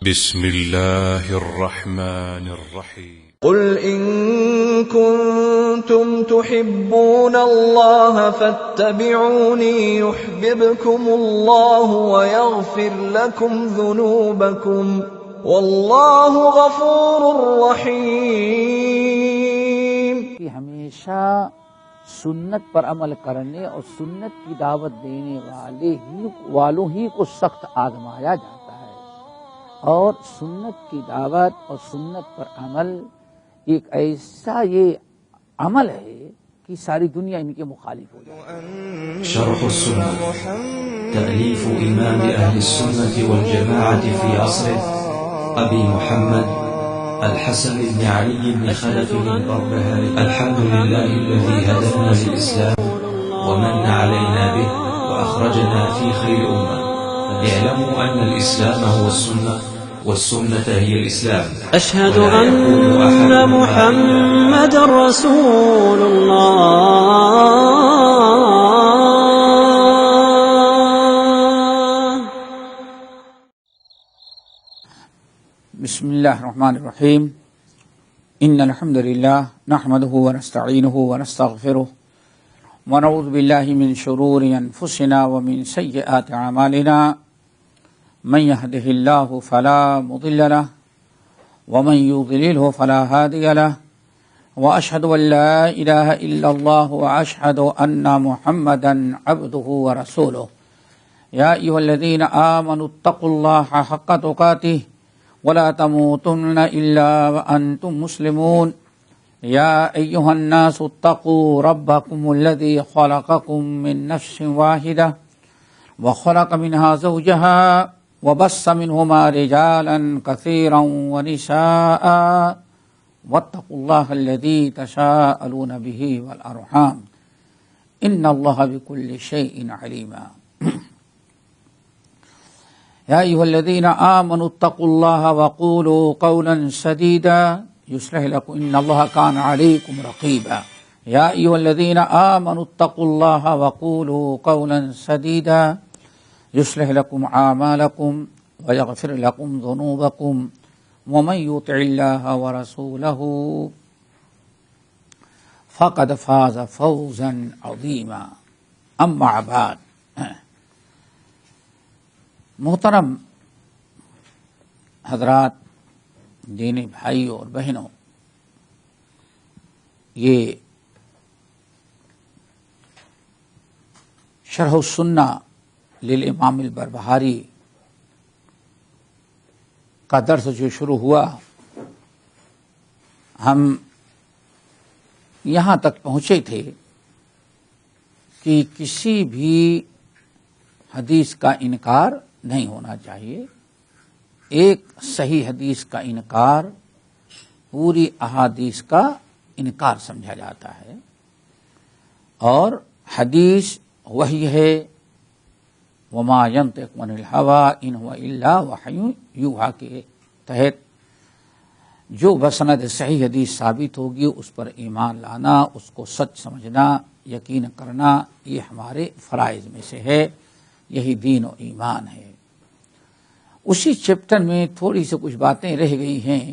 بسم الله الرحمن الرحيم قل إن كنتم تحبون الله فاتبعوني يحببكم الله ويغفر لكم ذنوبكم والله غفور رحيم. ہمیشہ سنت پر عمل کرنے اور سنت کی دعوت دینے والوں ہی کو سخت آزمایا جاتا ہے، اور سنت کی دعوت اور سنت پر عمل ایک ایسا یہ عمل ہے کہ ساری دنیا ان کے مخالف ہو جائے. شرح السنة تأليف إمام أهل السنة والجماعة في عصره أبي محمد الحسن بن علي بن خلف البربهاري. الحمد لله الذي هدانا للإسلام ومن علينا به وأخرجنا في خير أمة. اعلموا أن الإسلام هو السنة والسنة هي الإسلام. أشهد أن محمد رسول الله. بسم اللہ الرحمن الرحیم. ان الحمد للہ نحمده ونستعینه ونستغفره ونعوذ باللہ من شرور انفسنا ومن سیئات اعمالنا. من يهده الله فلا مضل له ومن يضلله فلا هادي له واشهد ان لا اله الا الله واشهد ان محمدا عبده ورسوله. يا ايها الذين امنوا اتقوا الله حق تقاته ولا تموتن الا وانتم مسلمون. يا ايها الناس اتقوا ربكم الذي خلقكم من نفس واحده وخلق منها زوجها وبث منهما رجالا كثيرا ونساء واتقوا الله الذي تساءلون به والارحام ان الله بكل شيء عليم. يا أيها الذين آمنوا اتقوا الله وقولوا قولا سديدا يصلح لكم إن الله كان عليكم رقيبا. يا أيها الذين آمنوا اتقوا الله وقولوا قولا سديدا يصلح لكم أعمالكم ويغفر لكم ذنوبكم ومن يطع الله ورسوله فقد فاز فوزا عظيما. أما بعد. محترم حضرات، دینی بھائیوں اور بہنوں، یہ شرح السنہ للامام البربہاری کا درس جو شروع ہوا، ہم یہاں تک پہنچے تھے کہ کسی بھی حدیث کا انکار نہیں ہونا چاہیے. ایک صحیح حدیث کا انکار پوری احادیث کا انکار سمجھا جاتا ہے، اور حدیث وحی ہے. وما ينطق عن الهوى ان هو الا وحی یوحی کے تحت جو بسند صحیح حدیث ثابت ہوگی اس پر ایمان لانا، اس کو سچ سمجھنا، یقین کرنا، یہ ہمارے فرائض میں سے ہے. یہی دین و ایمان ہے. اسی چیپٹر میں تھوڑی سی کچھ باتیں رہ گئی ہیں،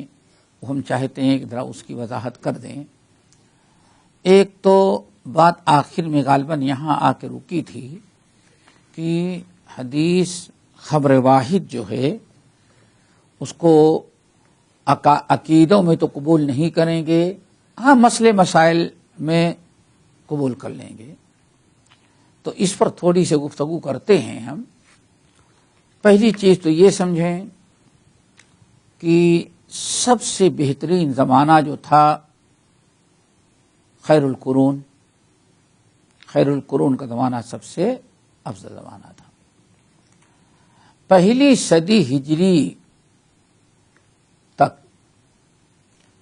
وہ ہم چاہتے ہیں کہ ذرا اس کی وضاحت کر دیں. ایک تو بات آخر میں غالباً یہاں آ کے رکی تھی کہ حدیث خبر واحد جو ہے اس کو عقیدوں میں تو قبول نہیں کریں گے، ہاں مسئلے مسائل میں قبول کر لیں گے. تو اس پر تھوڑی سی گفتگو کرتے ہیں ہم. پہلی چیز تو یہ سمجھیں کہ سب سے بہترین زمانہ جو تھا خیر القرون کا زمانہ سب سے افضل زمانہ تھا. پہلی صدی ہجری تک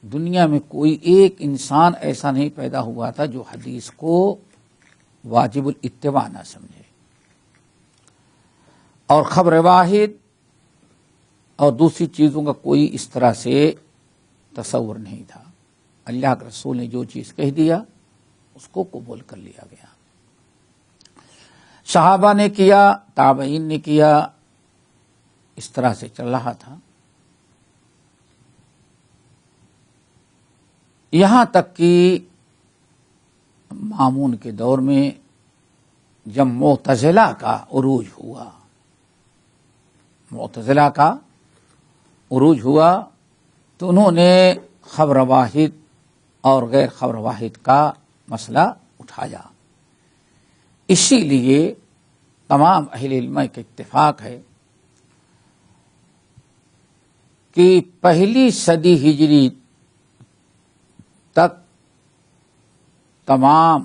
دنیا میں کوئی ایک انسان ایسا نہیں پیدا ہوا تھا جو حدیث کو واجب الاتباع نہ سمجھے، اور خبر واحد اور دوسری چیزوں کا کوئی اس طرح سے تصور نہیں تھا. اللہ کے رسول نے جو چیز کہہ دیا اس کو قبول کر لیا گیا. صحابہ نے کیا، تابعین نے کیا، اس طرح سے چل رہا تھا. یہاں تک کہ مامون کے دور میں جب معتزلہ کا عروج ہوا، معتزلہ کا عروج ہوا تو انہوں نے خبر واحد اور غیر خبر واحد کا مسئلہ اٹھایا. اسی لیے تمام اہل علم کا اتفاق ہے کہ پہلی صدی ہجری تک تمام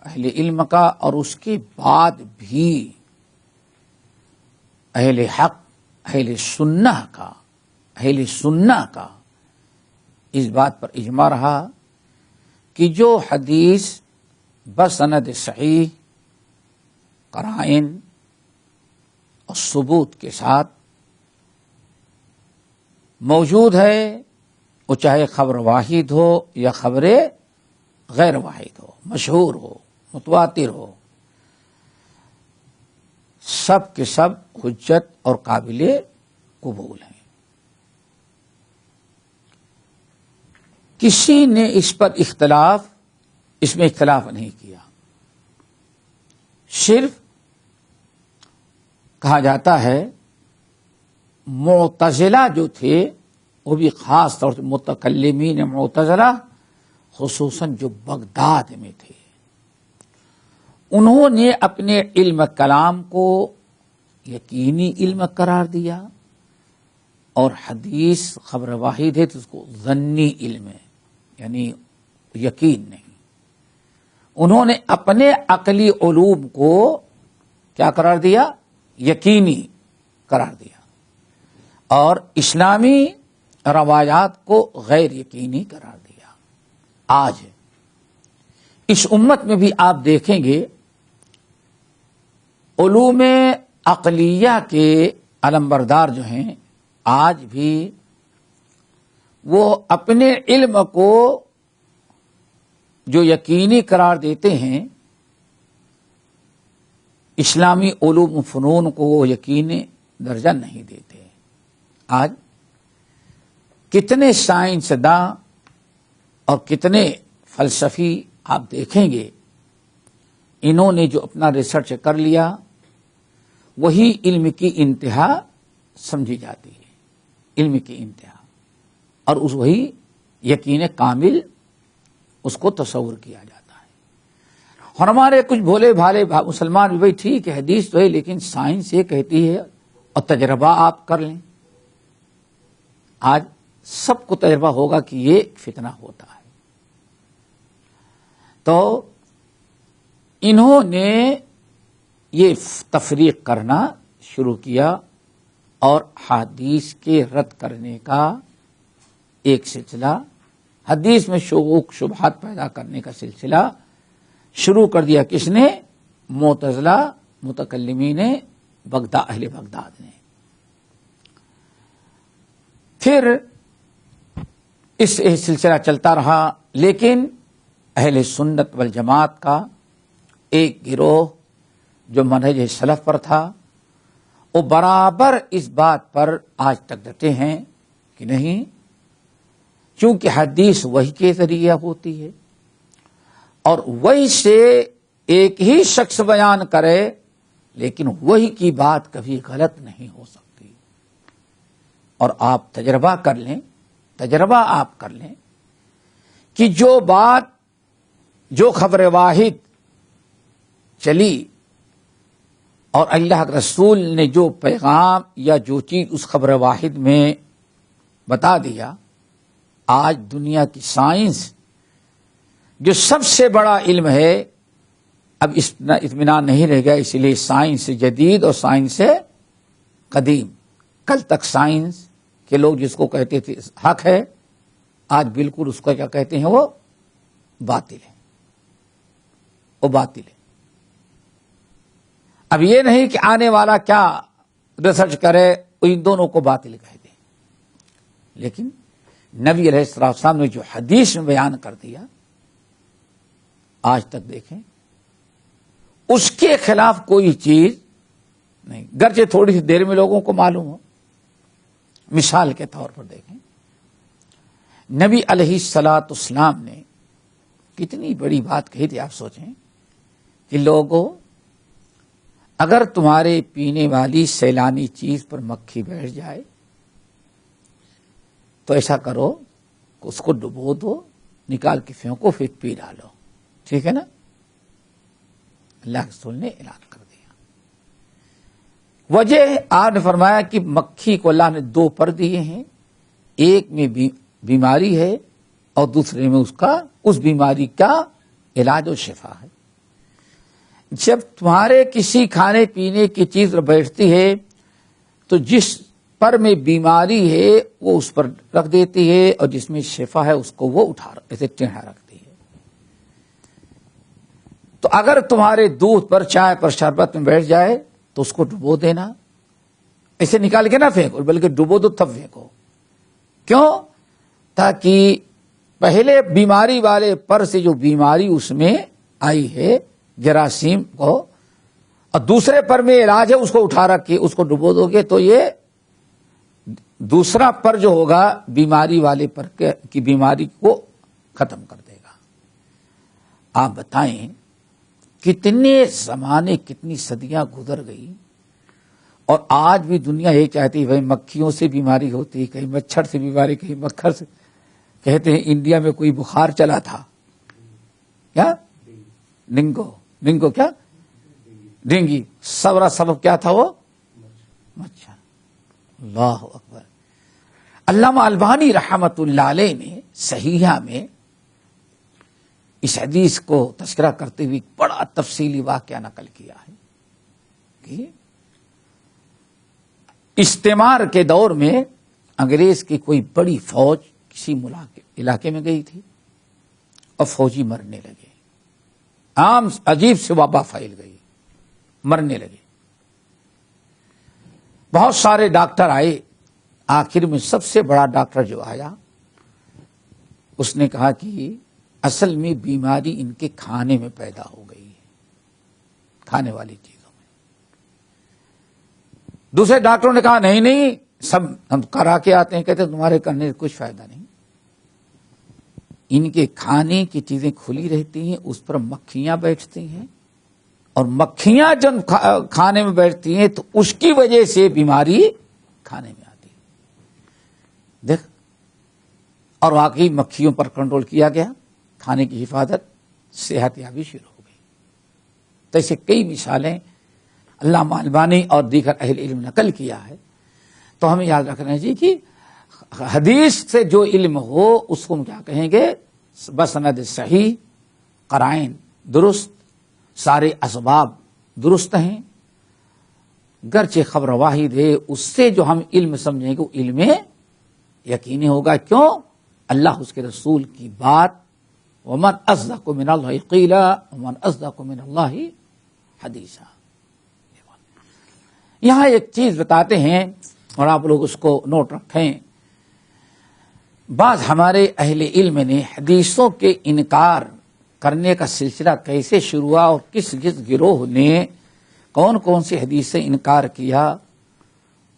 اہل علم کا اور اس کے بعد بھی اہل حق اہل سنہ کا اس بات پر اجماع رہا کہ جو حدیث بسند صحیح قرائن اور ثبوت کے ساتھ موجود ہے، وہ چاہے خبر واحد ہو یا خبر غیر واحد ہو، مشہور ہو، متواتر ہو، سب کے سب حجت اور قابل قبول ہیں. کسی نے اس پر اس میں اختلاف نہیں کیا. صرف کہا جاتا ہے معتزلہ جو تھے، وہ بھی خاص طور سے متکلمین معتزلہ، خصوصاً جو بغداد میں تھے، انہوں نے اپنے علم کلام کو یقینی علم قرار دیا، اور حدیث خبر واحد ہے تو اس کو ظنی علم ہے، یعنی یقین نہیں. انہوں نے اپنے عقلی علوم کو کیا قرار دیا؟ یقینی قرار دیا، اور اسلامی روایات کو غیر یقینی قرار دیا. آج اس امت میں بھی آپ دیکھیں گے علوم عقلیہ کے علمبردار جو ہیں، آج بھی وہ اپنے علم کو جو یقینی قرار دیتے ہیں، اسلامی علوم و فنون کو وہ یقینی درجہ نہیں دیتے. آج کتنے سائنسداں اور کتنے فلسفی آپ دیکھیں گے، انہوں نے جو اپنا ریسرچ کر لیا وہی علم کی انتہا سمجھی جاتی ہے، علم کی انتہا، اور اس وہی یقین کامل اس کو تصور کیا جاتا ہے. اور ہمارے کچھ بھولے بھالے مسلمان بھی بھائی ٹھیک ہے حدیث تو ہے، لیکن سائنس یہ کہتی ہے اور تجربہ آپ کر لیں. آج سب کو تجربہ ہوگا کہ یہ فتنہ ہوتا ہے. تو انہوں نے یہ تفریق کرنا شروع کیا اور حدیث کے رد کرنے کا ایک سلسلہ، حدیث میں شکوک شبہات پیدا کرنے کا سلسلہ شروع کر دیا. کس نے؟ معتزلہ متکلمین اہل بغداد نے. پھر اس سلسلہ چلتا رہا، لیکن اہل سنت والجماعت کا ایک گروہ جو منہج سلف پر تھا، وہ برابر اس بات پر آج تک ڈٹے ہیں کہ نہیں، چونکہ حدیث وحی کے ذریعے ہوتی ہے اور وحی سے ایک ہی شخص بیان کرے، لیکن وحی کی بات کبھی غلط نہیں ہو سکتی. اور آپ تجربہ کر لیں کہ جو بات، جو خبر واحد چلی اور اللہ کے رسول نے جو پیغام یا جو چیز اس خبر واحد میں بتا دیا، آج دنیا کی سائنس جو سب سے بڑا علم ہے، اب اطمینان نہیں رہ گیا. اسی لیے سائنس جدید اور سائنس قدیم، کل تک سائنس کے لوگ جس کو کہتے تھے حق ہے، آج بالکل اس کو کیا کہتے ہیں؟ وہ باطل ہے، وہ باطل ہے. اب یہ نہیں کہ آنے والا کیا ریسرچ کرے ان دونوں کو باطل کہہ دیں، لیکن نبی علیہ السلام نے جو حدیث میں بیان کر دیا، آج تک دیکھیں اس کے خلاف کوئی چیز نہیں، گرچہ تھوڑی سی دیر میں لوگوں کو معلوم ہو. مثال کے طور پر دیکھیں، نبی علیہ الصلوۃ والسلام نے کتنی بڑی بات کہی تھی. آپ سوچیں کہ لوگوں، اگر تمہارے پینے والی سیلانی چیز پر مکھی بیٹھ جائے تو ایسا کرو کہ اس کو ڈبو دو، نکال کے پھینکو، پھر پی ڈالو. ٹھیک ہے نا؟ اللہ کے رسول نے اعلان کر دیا. وجہ آپ نے فرمایا کہ مکھی کو اللہ نے دو پر دیے ہیں، ایک میں بیماری ہے اور دوسرے میں اس بیماری کا علاج و شفا ہے. جب تمہارے کسی کھانے پینے کی چیز بیٹھتی ہے تو جس پر میں بیماری ہے وہ اس پر رکھ دیتی ہے، اور جس میں شفا ہے اس کو وہ ایسے ٹیڑھا رکھتی ہے. تو اگر تمہارے دودھ پر، چائے پر، شربت میں بیٹھ جائے تو اس کو ڈبو دینا، ایسے نکال کے نہ پھینکو، بلکہ ڈبو دو تب پھینکو. کیوں؟ تاکہ پہلے بیماری والے پر سے جو بیماری اس میں آئی ہے جراثیم کو، اور دوسرے پر میں علاج ہے، اس کو اٹھا رکھ کے اس کو ڈبو دو گے تو یہ دوسرا پر جو ہوگا بیماری والے پر کی بیماری کو ختم کر دے گا. آپ بتائیں کتنے زمانے، کتنی صدیاں گزر گئی، اور آج بھی دنیا یہ چاہتی ہے بھائی مکھیوں سے بیماری ہوتی، کہیں مچھر سے بیماری، کہیں مکھر سے. کہتے ہیں انڈیا میں کوئی بخار چلا تھا، کیا ڈینگو کیا ڈینگی، سبب کیا تھا وہ؟ مچھر. اللہ اکبر. علامہ البانی رحمت اللہ علیہ نے صحیحہ میں اس حدیث کو تذکرہ کرتے ہوئے بڑا تفصیلی واقعہ نقل کیا ہے کہ استعمار کے دور میں انگریز کی کوئی بڑی فوج کسی علاقے میں گئی تھی اور فوجی مرنے لگے. عام عجیب سے وبا پھیل گئی، مرنے لگے. بہت سارے ڈاکٹر آئے، آخر میں سب سے بڑا ڈاکٹر جو آیا اس نے کہا کہ اصل میں بیماری ان کے کھانے میں پیدا ہو گئی ہے، کھانے والی چیزوں میں. دوسرے ڈاکٹروں نے کہا نہیں سب ہم کرا کے آتے ہیں. کہتے تمہارے کرنے سے کچھ فائدہ نہیں، ان کے کھانے کی چیزیں کھلی رہتی ہیں، اس پر مکھیاں بیٹھتی ہیں، اور مکھیاں جب کھانے میں بیٹھتی ہیں تو اس کی وجہ سے بیماری کھانے میں آتی ہے. دیکھ، اور واقعی مکھیوں پر کنٹرول کیا گیا، کھانے کی حفاظت، صحت یابی شروع ہو گئی. تو ایسے کئی مثالیں علامہ البانی اور دیگر اہل علم نقل کیا ہے. تو ہمیں یاد رکھنا چاہیے کہ حدیث سے جو علم ہو اس کو ہم کیا کہیں گے؟ بسند صحیح، قرائن درست، سارے اسباب درست ہیں، گرچہ خبر واحد ہے، اس سے جو ہم علم سمجھیں گے وہ علم یقینی ہوگا. کیوں؟ اللہ اس کے رسول کی بات، ومن اصدق من اللہ قیلا ومن اصدق من اللہ حدیثا. یہاں ایک چیز بتاتے ہیں اور آپ لوگ اس کو نوٹ رکھیں. بعض ہمارے اہل علم نے حدیثوں کے انکار کرنے کا سلسلہ کیسے شروع ہوا اور کس گروہ نے کون کون سی حدیث سے انکار کیا،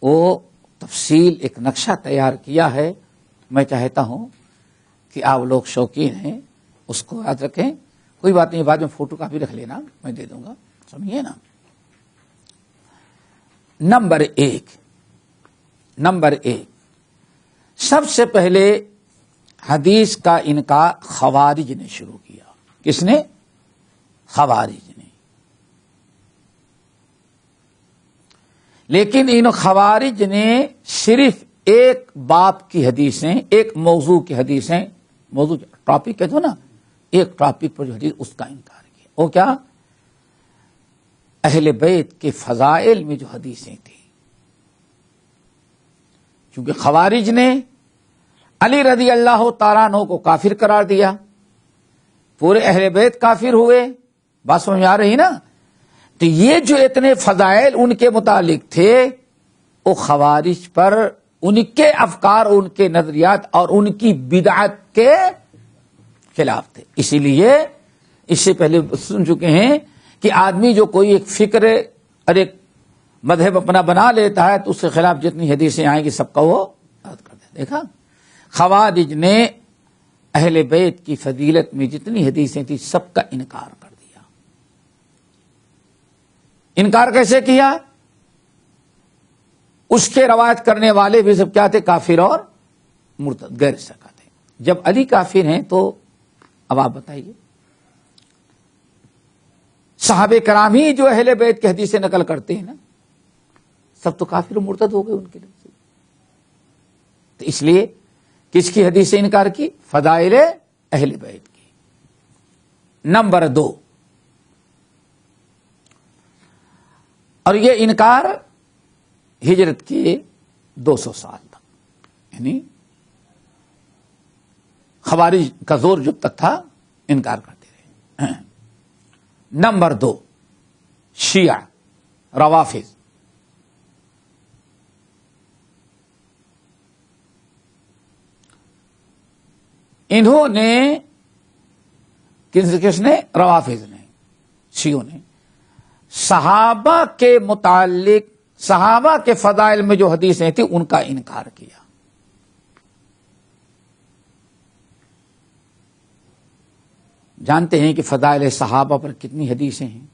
وہ تفصیل ایک نقشہ تیار کیا ہے. میں چاہتا ہوں کہ آپ لوگ شوقین ہیں اس کو یاد رکھیں. کوئی بات نہیں، بعد میں فوٹو کاپی رکھ لینا، میں دے دوں گا، سمجھیے نا. نمبر ایک، سب سے پہلے حدیث کا انکار خوارج نے شروع کیا. کس نے؟ خوارج نے. لیکن ان خوارج نے صرف ایک باب کی حدیثیں، ایک موضوع کی حدیثیں، موضوع ٹاپک کہتے ہو نا، ایک ٹاپک پر جو حدیث اس کا انکار کیا. وہ کیا؟ اہل بیت کے فضائل میں جو حدیثیں تھیں. چونکہ خوارج نے علی رضی اللہ تعالیٰ عنہ کو کافر قرار دیا، پورے اہل بیت کافر ہوئے. بات سمجھ میں آ رہی نا؟ تو یہ جو اتنے فضائل ان کے متعلق تھے وہ خوارج پر ان کے افکار، ان کے نظریات اور ان کی بدعت کے خلاف تھے. اسی لیے اس سے پہلے سن چکے ہیں کہ آدمی جو کوئی ایک فکر اور ایک مذہب اپنا بنا لیتا ہے تو اس کے خلاف جتنی حدیثیں آئیں گی سب کا وہ رد کر دے. دیکھا، خوارج نے اہل بیت کی فضیلت میں جتنی حدیثیں تھیں سب کا انکار کر دیا۔ انکار کیسے کیا؟ اس کے روایت کرنے والے بھی سب کیا تھے؟ کافر اور مرتد، غیر سکا تھے۔ جب علی کافر ہیں تو اب آپ بتائیے، صحابہ کرام ہی جو اہل بیت کی حدیثیں نقل کرتے ہیں نا، سب تو کافر و مرتد ہو گئے ان کے لیے۔ تو اس لیے کس کی حدیث سے انکار کی؟ فضائل اہل بیت کی۔ نمبر 2، اور یہ انکار ہجرت کے 200 سال تک، یعنی خوارج کا زور جب تک تھا انکار کرتے رہے۔ نمبر 2، شیعہ روافض۔ انہوں نے کس نے؟ روافض نے، شیعوں نے صحابہ کے متعلق، صحابہ کے فضائل میں جو حدیثیں تھیں ان کا انکار کیا۔ جانتے ہیں کہ فضائل صحابہ پر کتنی حدیثیں ہیں،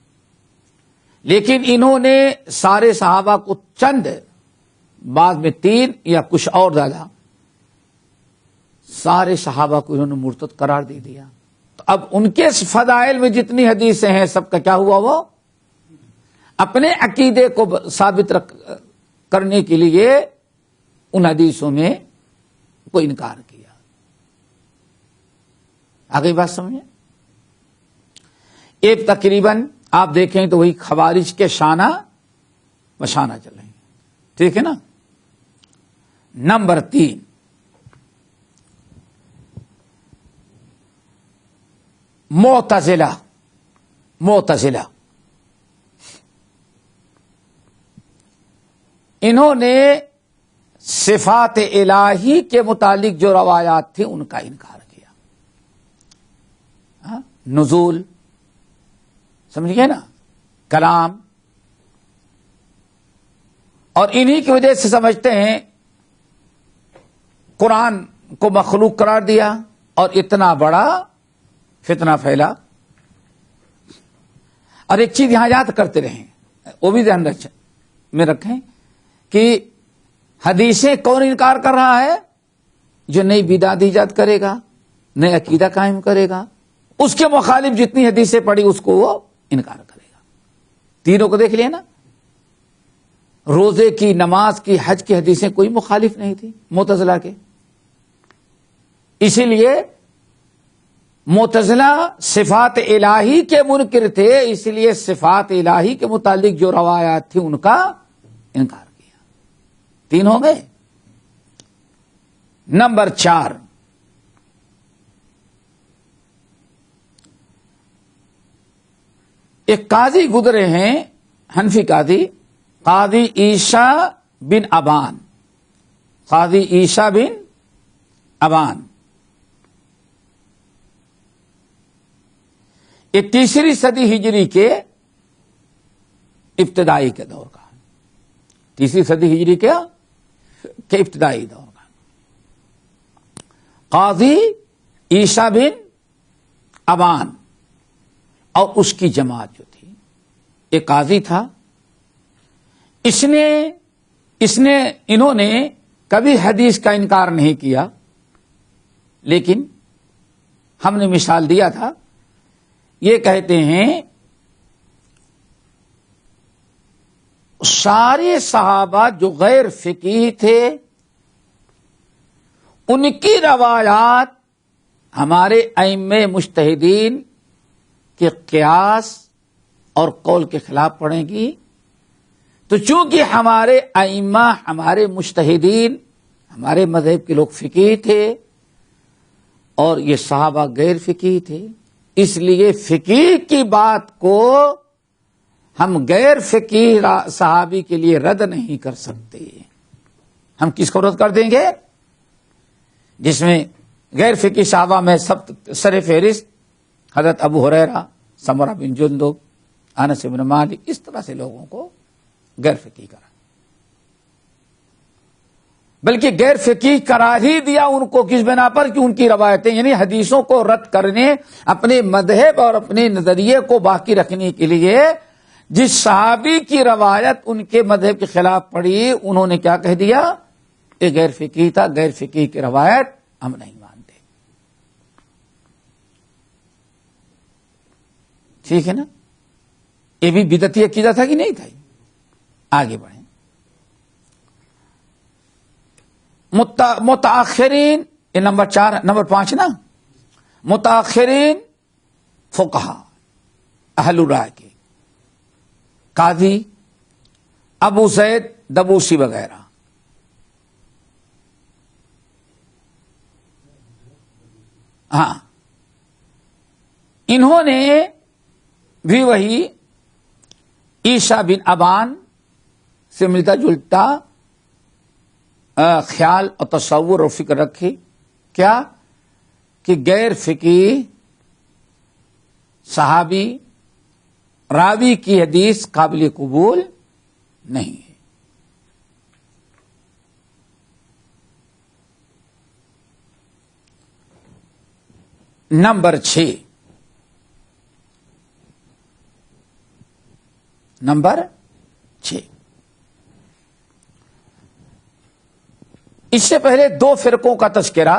لیکن انہوں نے سارے صحابہ کو چند، بعد میں 3 یا کچھ اور زیادہ، سارے صحابہ کو انہوں نے مرتد قرار دے دیا۔ تو اب ان کے فضائل میں جتنی حدیثیں ہیں سب کا کیا ہوا؟ وہ اپنے عقیدے کو ثابت کرنے کے لیے ان حدیثوں میں کو انکار کیا۔ آگے بات سمجھیں؟ ایک تقریباً آپ دیکھیں تو وہی خوارج کے شانہ بشانہ چل رہے ہیں، ٹھیک ہے نا۔ نمبر 3، معتزلہ انہوں نے صفات الہی کے متعلق جو روایات تھیں ان کا انکار کیا۔ نزول سمجھ گئے نا، کلام، اور انہی کی وجہ سے سمجھتے ہیں قرآن کو مخلوق قرار دیا اور اتنا بڑا فتنہ پھیلا۔ اور ایک چیز یہاں یاد کرتے رہیں، وہ بھی ذہن میں رکھیں کہ حدیثیں کون انکار کر رہا ہے؟ جو نئی بدعت ایجاد کرے گا، نئے عقیدہ قائم کرے گا، اس کے مخالف جتنی حدیثیں پڑھی اس کو وہ انکار کرے گا۔ تینوں کو دیکھ لیا نا، روزے کی، نماز کی، حج کی حدیثیں کوئی مخالف نہیں تھی معتزلہ کے۔ اسی لیے معتزلہ صفات الہی کے منکر تھے، اس لیے صفات الہی کے متعلق جو روایات تھیں ان کا انکار کیا۔ 3 ہو گئے۔ نمبر 4، ایک قاضی گزرے ہیں، حنفی قاضی، قاضی عیسیٰ بن ابان، قاضی عیسیٰ بن ابان، یہ 3ری صدی ہجری کے ابتدائی کے دور کا، 3ری صدی ہجری کے ابتدائی دور کا قاضی عیسیٰ بن ابان اور اس کی جماعت جو تھی، ایک قاضی تھا، انہوں نے کبھی حدیث کا انکار نہیں کیا، لیکن ہم نے مثال دیا تھا، یہ کہتے ہیں سارے صحابہ جو غیر فقیہ تھے ان کی روایات ہمارے ائمہ مجتہدین کے قیاس اور قول کے خلاف پڑیں گی۔ تو چونکہ ہمارے ائمہ، ہمارے مجتہدین، ہمارے مذہب کے لوگ فقیہ تھے اور یہ صحابہ غیر فقیہ تھے، اس لیے فقیہ کی بات کو ہم غیر فقیہ صحابی کے لیے رد نہیں کر سکتے۔ ہم کس کو رد کر دیں گے؟ جس میں غیر فقیہ صحابہ میں سب سر فہرست حضرت ابو ہریرہ، سمرہ بن جندب، انس بن مالک، اس طرح سے لوگوں کو غیر فقیہ کرا۔ بلکہ غیر فقیہ قرار ہی دیا ان کو کس بنا پر کہ ان کی روایتیں یعنی حدیثوں کو رد کرنے، اپنے مذہب اور اپنے نظریے کو باقی رکھنے کے لیے جس صحابی کی روایت ان کے مذہب کے خلاف پڑی انہوں نے کیا کہہ دیا؟ یہ غیر فقیہ تھا، غیر فقیہ کی روایت ہم نہیں مانتے. ٹھیک ہے نا؟ یہ بھی بدعتی عقیدہ تھا کہ نہیں تھا؟ آگے بڑھیں. متاخرین، یہ نمبر 4 نمبر 5 نا، متاخرین فقہا اہل رائے کے قاضی ابو زید دبوسی وغیرہ، ہاں انہوں نے بھی وہی عیسیٰ بن ابان سے ملتا جلتا خیال اور تصور اور فکر رکھی. کیا کہ غیر فقیہ صحابی راوی کی حدیث قابل قبول نہیں ہے. نمبر 6 اس سے پہلے 2 فرقوں کا تذکرہ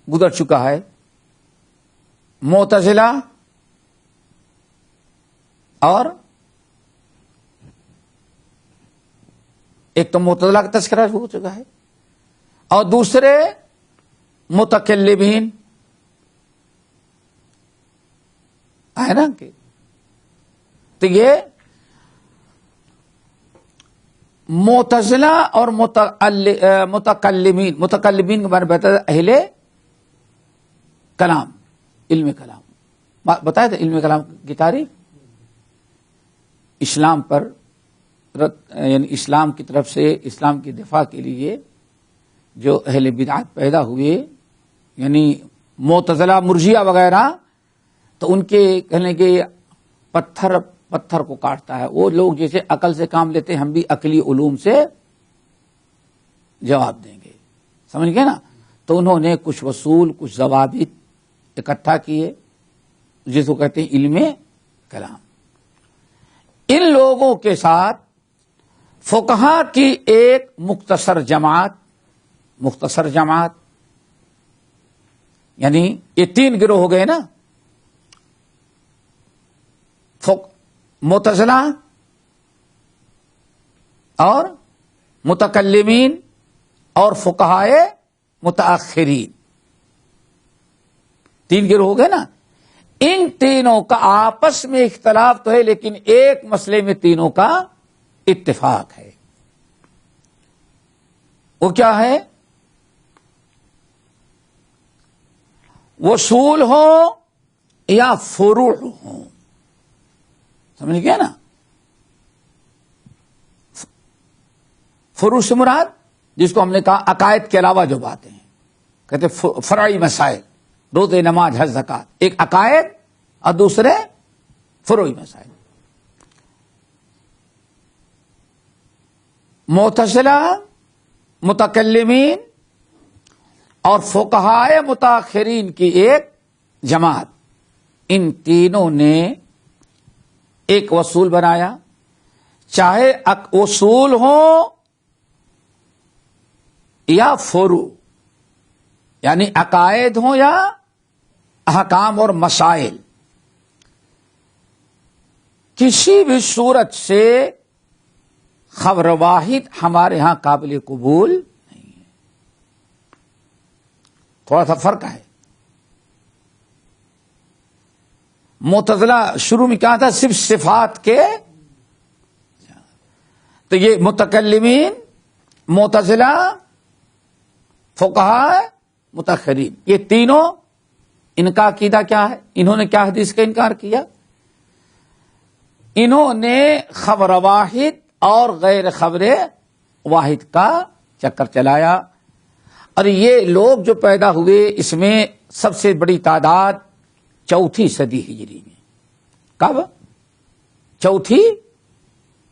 گزر چکا ہے، معتزلہ اور ایک تو معتزلہ کا تذکرہ ہو چکا ہے اور دوسرے متکلمین ہے نا کہ تو یہ معتزلہ اور متکلمین کے بارے میں بتایا اہل کلام، علم کلام بتایا تھا. علم کلام کی تعریف اسلام پر یعنی اسلام کی طرف سے اسلام کی دفاع کے لیے جو اہل بدعات پیدا ہوئے یعنی معتزلہ مرجیہ وغیرہ، تو ان کے کہنے کے پتھر کو کاٹتا ہے. وہ لوگ جیسے عقل سے کام لیتے ہم بھی عقلی علوم سے جواب دیں گے، سمجھ گئے نا. تو انہوں نے کچھ وصول کچھ ضوابط اکٹھا کیے جس کو کہتے ہیں علم کلام. ان لوگوں کے ساتھ فقہا کی ایک مختصر جماعت یعنی یہ 3 گروہ ہو گئے نا، معتزلہ اور متکلمین اور فقہائے متاخرین، 3 گروہ ہو گئے نا. ان تینوں کا آپس میں اختلاف تو ہے لیکن ایک مسئلے میں تینوں کا اتفاق ہے. وہ کیا ہے؟ وصول ہو یا فروع ہو، سمجھ گیا نا. فروع سے مراد جس کو ہم نے کہا عقائد کے علاوہ جو باتیں ہیں کہتے فرعی مسائل، روزے نماز حج زکات، ایک عقائد اور دوسرے فروعی مسائل. معتزلہ متکلمین اور فقہائے متاخرین کی ایک جماعت، ان تینوں نے ایک اصول بنایا، چاہے اصول ہو یا فروع یعنی عقائد ہوں یا احکام اور مسائل، کسی بھی صورت سے خبر واحد ہمارے ہاں قابل قبول نہیں ہے. تھوڑا سا فرق ہے. معتزلہ شروع میں کیا تھا؟ صرف صفات کے، تو یہ متکلمین معتزلہ فقہاء متاخرین یہ تینوں ان کا عقیدہ کیا ہے؟ انہوں نے کیا حدیث کا انکار کیا؟ انہوں نے خبر واحد اور غیر خبر واحد کا چکر چلایا. اور یہ لوگ جو پیدا ہوئے اس میں سب سے بڑی تعداد 4 صدی ہجری میں. کب؟ 4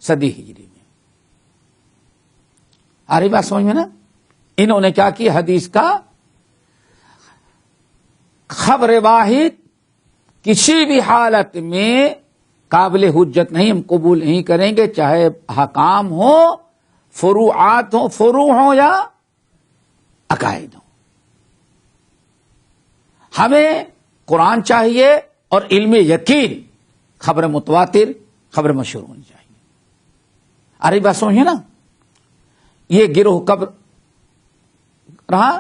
صدی ہجری میں. آ رہی بات سمجھ میں نا؟ انہوں نے کیا کی؟ حدیث کا خبر واحد کسی بھی حالت میں قابل حجت نہیں، ہم قبول نہیں کریں گے، چاہے حکام ہو، فروعات ہوں، فروع ہوں یا عقائد ہوں. ہمیں قرآن چاہیے اور علم یقین، خبر متواتر، خبر مشہور ہونی چاہیے. ارے بات سمجھے نا. یہ گروہ کب رہا؟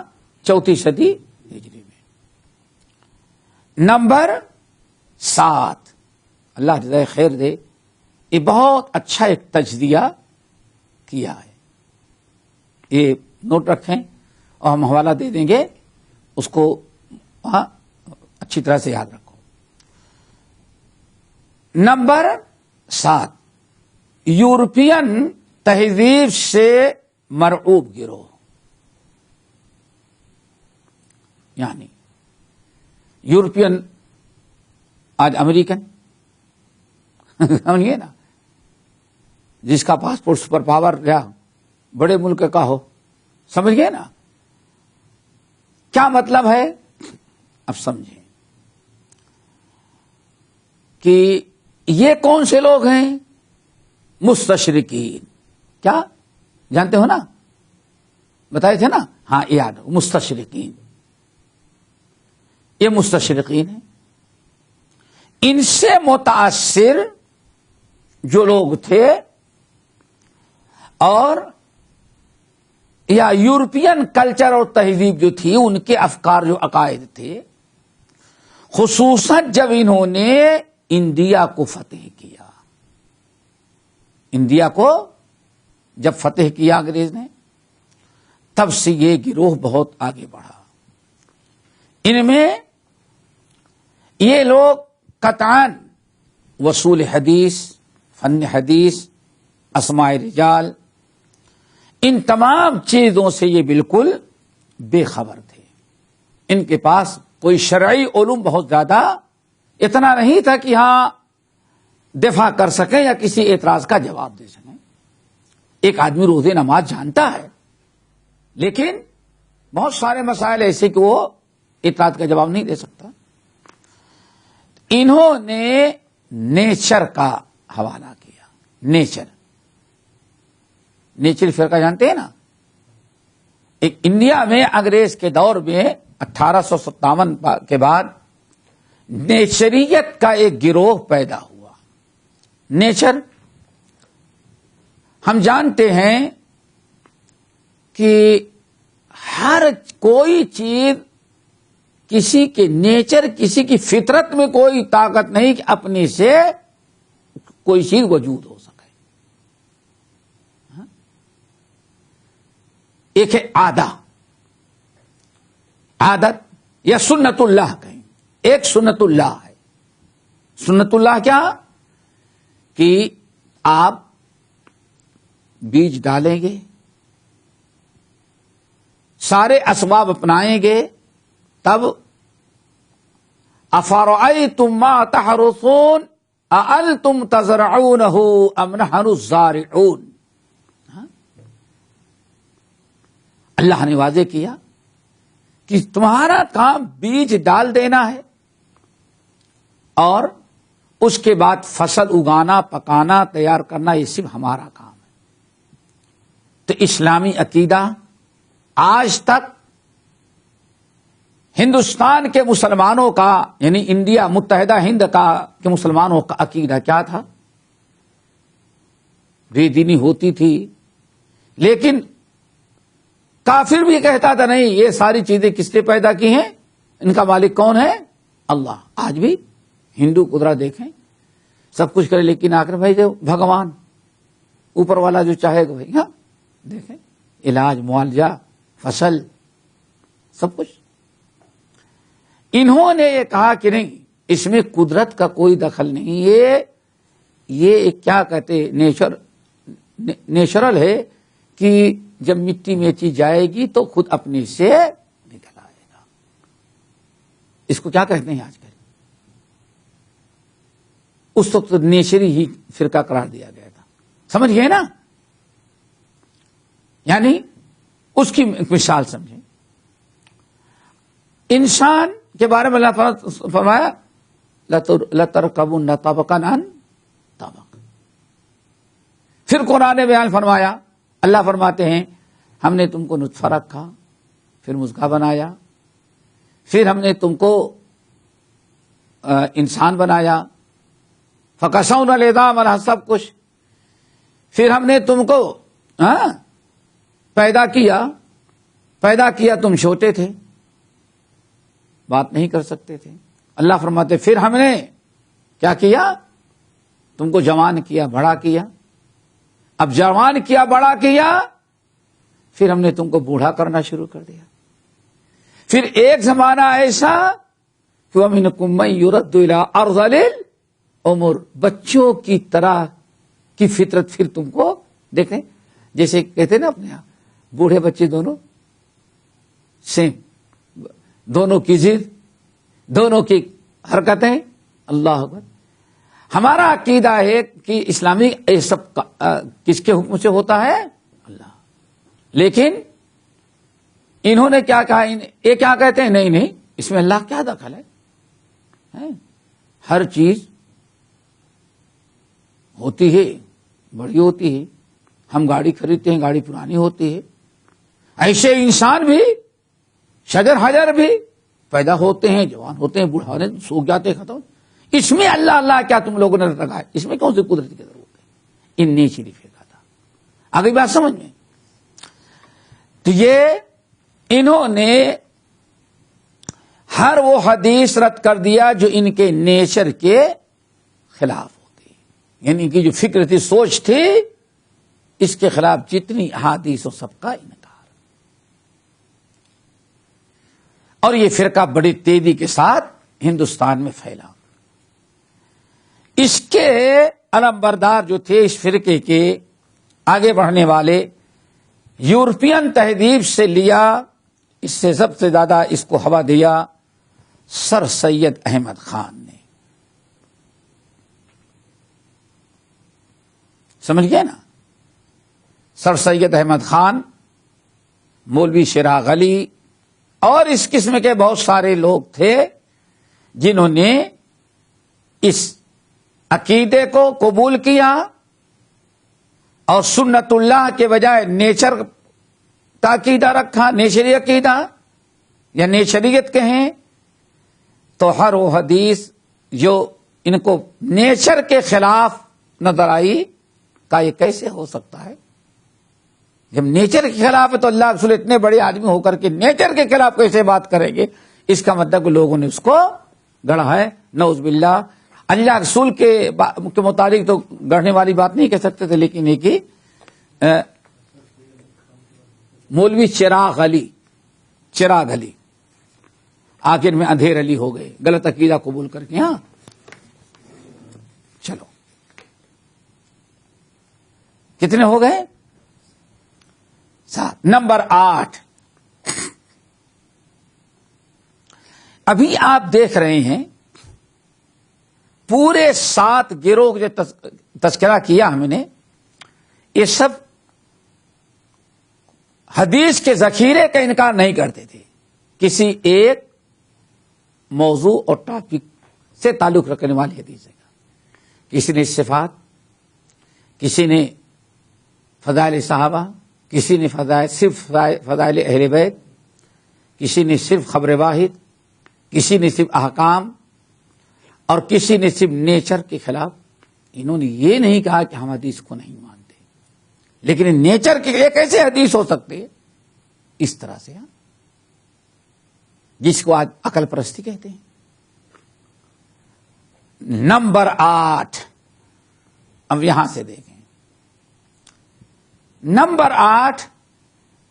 4 صدی ہجری میں. نمبر 7، اللہ جزائے خیر دے، یہ بہت اچھا ایک تجزیہ کیا ہے. یہ نوٹ رکھیں اور ہم حوالہ دے دیں گے، اس کو وہاں اچھی طرح سے یاد رکھو. نمبر 7، یورپین تہذیب سے مرعوب گروہ، یعنی یورپین آج امریکن سمجھیے نا، جس کا پاسپورٹ سپر پاور یا بڑے ملک کا ہو، سمجھ گئے نا کیا مطلب ہے؟ اب سمجھیں کہ یہ کون سے لوگ ہیں؟ مستشرقین. کیا جانتے ہو نا؟ بتائے تھے نا؟ ہاں یاد ہو، مستشرقین. یہ مستشرقین ہیں. ان سے متاثر جو لوگ تھے اور یا یورپین کلچر اور تہذیب جو تھی، ان کے افکار جو عقائد تھے، خصوصاً جب انہوں نے انڈیا کو فتح کیا، انڈیا کو جب فتح کیا انگریز نے، تب سے یہ گروہ بہت آگے بڑھا. ان میں یہ لوگ قطعاً وصول حدیث، فن حدیث، اسماء رجال، ان تمام چیزوں سے یہ بالکل بے خبر تھے. ان کے پاس کوئی شرعی علوم بہت زیادہ اتنا نہیں تھا کہ ہاں دفاع کر سکیں یا کسی اعتراض کا جواب دے سکیں. ایک آدمی روزے نماز جانتا ہے، لیکن بہت سارے مسائل ایسے کہ وہ اعتراض کا جواب نہیں دے سکتا. انہوں نے نیچر کا حوالہ کیا. نیچر فرقہ جانتے ہیں نا؟ ایک انڈیا میں انگریز کے دور میں 1857 کے بعد نیچریت کا ایک گروہ پیدا ہوا. نیچر ہم جانتے ہیں کہ ہر کوئی چیز، کسی کے نیچر، کسی کی فطرت میں کوئی طاقت نہیں کہ اپنے سے کوئی چیز وجود ہو سکے. ایک ہے عادت یا سنت اللہ کہیں. ایک سنت اللہ ہے. سنت اللہ کیا؟ کہ آپ بیج ڈالیں گے، سارے اسباب اپنائیں گے، تب افرأیتم ما تحرثون اانتم تزرعونہ ام نحن الزارعون. اللہ نے واضح کیا کہ تمہارا کام بیج ڈال دینا ہے اور اس کے بعد فصل اگانا، پکانا، تیار کرنا، یہ صرف ہمارا کام ہے. تو اسلامی عقیدہ آج تک ہندوستان کے مسلمانوں کا، یعنی انڈیا متحدہ ہند کا کے مسلمانوں کا عقیدہ کیا تھا؟ بے دینی ہوتی تھی، لیکن کافر بھی کہتا تھا نہیں، یہ ساری چیزیں کس نے پیدا کی ہیں؟ ان کا مالک کون ہے؟ اللہ. آج بھی ہندو قدرت دیکھیں، سب کچھ کرے، لیکن آخر بھائی جو بھگوان اوپر والا جو چاہے گا بھائی، ہاں دیکھیں، علاج، معالجہ، فصل، سب کچھ. انہوں نے یہ کہا کہ نہیں، اس میں قدرت کا کوئی دخل نہیں، یہ کیا کہتے نیچرل ہے کہ جب مٹی میں چیز جائے گی تو خود اپنے سے نکل آئے گا. اس کو کیا کہتے ہیں آج کل؟ اس وقت نیچری ہی فرقہ قرار دیا گیا تھا. سمجھ گئے نا؟ یعنی اس کی مثال سمجھیں. انسان کے بارے میں اللہ فرمایا لَتَرْكَبُنَّ طَبَقًا عَن طَبَقٍ. پھر قرآن بیان فرمایا، اللہ فرماتے ہیں ہم نے تم کو نطفہ رکھا، پھر مضغہ بنایا، پھر ہم نے تم کو انسان بنایا، فَكَسَوْنَا الْعِظَامَ لَهَا، سب کچھ. پھر ہم نے تم کو پیدا کیا، تم چھوٹے تھے، بات نہیں کر سکتے تھے. اللہ فرماتے پھر ہم نے کیا کیا؟ تم کو جوان کیا، بڑا کیا. اب جوان کیا، بڑا کیا، پھر ہم نے تم کو بوڑھا کرنا شروع کر دیا. پھر ایک زمانہ ایسا کہ وَمِنْكُم مَّن يُرَدُّ إِلَىٰ أَرْذَلِ الْعُمُرِ، بچوں کی طرح کی فطرت پھر تم کو دیکھیں. جیسے کہتے نا اپنے یہاں بوڑھے بچے دونوں سیم، دونوں کی ضد، دونوں کی حرکتیں. اللہ اکبر. ہمارا عقیدہ ہے کہ اسلامی یہ سب کس کے حکم سے ہوتا ہے؟ اللہ. لیکن انہوں نے کیا کہا؟ یہ کیا کہتے ہیں؟ نہیں اس میں اللہ کیا دخل ہے؟ ہر چیز ہوتی ہے، بڑی ہوتی ہے. ہم گاڑی خریدتے ہیں، گاڑی پرانی ہوتی ہے. ایسے انسان بھی، شجر حجر بھی پیدا ہوتے ہیں، جوان ہوتے ہیں، بوڑھا ہوتے ہیں، سوکھ جاتے ہیں، ختم. اس میں اللہ کیا تم لوگوں نے لگا ہے؟ اس میں کون سی قدرت کی ضرورت ہے؟ ان نے چلی پھینکا تھا. آگے بات سمجھ میں. تو یہ انہوں نے ہر وہ حدیث رد کر دیا جو ان کے نیچر کے خلاف ہوتی، یعنی کہ جو فکر تھی، سوچ تھی، اس کے خلاف جتنی احادیث ہو سب کا انکار. اور یہ فرقہ بڑی تیزی کے ساتھ ہندوستان میں پھیلا. اس کے علم بردار جو تھے اس فرقے کے آگے بڑھنے والے، یورپین تہذیب سے لیا، اس سے سب سے زیادہ اس کو ہوا دیا سر سید احمد خان نے. سمجھ گئے نا؟ سر سید احمد خان، مولوی چراغ علی اور اس قسم کے بہت سارے لوگ تھے جنہوں نے اس عقیدے کو قبول کیا اور سنت اللہ کے بجائے نیچر کا عقیدہ رکھا. نیچری عقیدہ یا نیچریت کہیں تو ہر وہ حدیث جو ان کو نیچر کے خلاف نظر آئی، کا یہ کیسے ہو سکتا ہے؟ جب نیچر کے خلاف ہے تو اللہ رسول اتنے بڑے آدمی ہو کر کے نیچر کے خلاف کیسے بات کریں گے؟ اس کا مطلب لوگوں نے اس کو گڑھا ہے. نعوذ باللہ. اللہ رسول کے متعلق تو گڑھنے والی بات نہیں کہہ سکتے تھے، لیکن ایک ہی مولوی چراغ علی آخر میں اندھیر علی ہو گئے غلط عقیدہ قبول کر کے. ہاں چلو کتنے ہو گئے؟ 7. نمبر 8. ابھی آپ دیکھ رہے ہیں پورے 7 گروہ جو تذکرہ کیا ہم نے، یہ سب حدیث کے ذخیرے کا انکار نہیں کرتے تھے. کسی ایک موضوع اور ٹاپک سے تعلق رکھنے والی حدیث کا. کسی نے صفات، کسی نے فضائل صحابہ، کسی نے صرف فضائل اہل بیت، کسی نے صرف خبر واحد، کسی نے صرف احکام، اور کسی نے صرف نیچر کے خلاف. انہوں نے یہ نہیں کہا کہ ہم حدیث کو نہیں مانتے، لیکن نیچر کے ایک ایسے حدیث ہو سکتے اس طرح سے، جس کو آج عقل پرستی کہتے ہیں. نمبر 8. اب یہاں سے دیکھیں. نمبر 8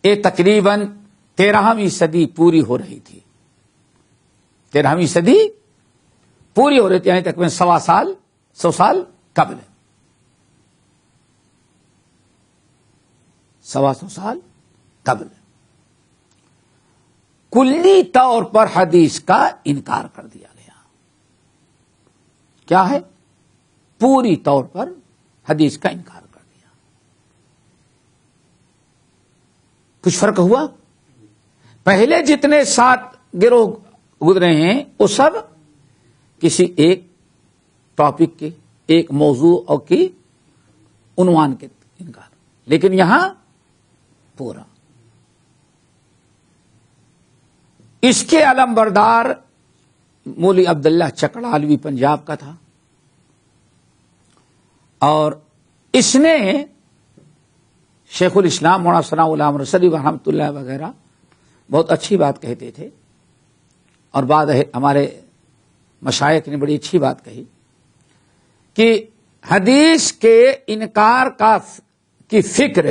یہ تقریباً 13ویں صدی پوری ہو رہی تھی. 13ویں صدی پوری ہو رہی تھی، یعنی تقریباً 100 سال قبل. 100 سال قبل کلی طور پر حدیث کا انکار کر دیا گیا. کیا ہے؟ پوری طور پر حدیث کا انکار کر دیا. کچھ فرق ہوا؟ پہلے جتنے 7 گروہ گزرے ہیں وہ سب کسی ایک ٹاپک کے، ایک موضوع اور کی عنوان کے انکار، لیکن یہاں پورا. اس کے علم بردار مولوی عبداللہ چکڑالوی پنجاب کا تھا، اور اس نے شیخ الاسلام مولانا ثناء اللہ مرسلی رحمۃ اللہ وغیرہ بہت اچھی بات کہتے تھے، اور بعد ہمارے مشائخ نے بڑی اچھی بات کہی کہ حدیث کے انکار کی فکر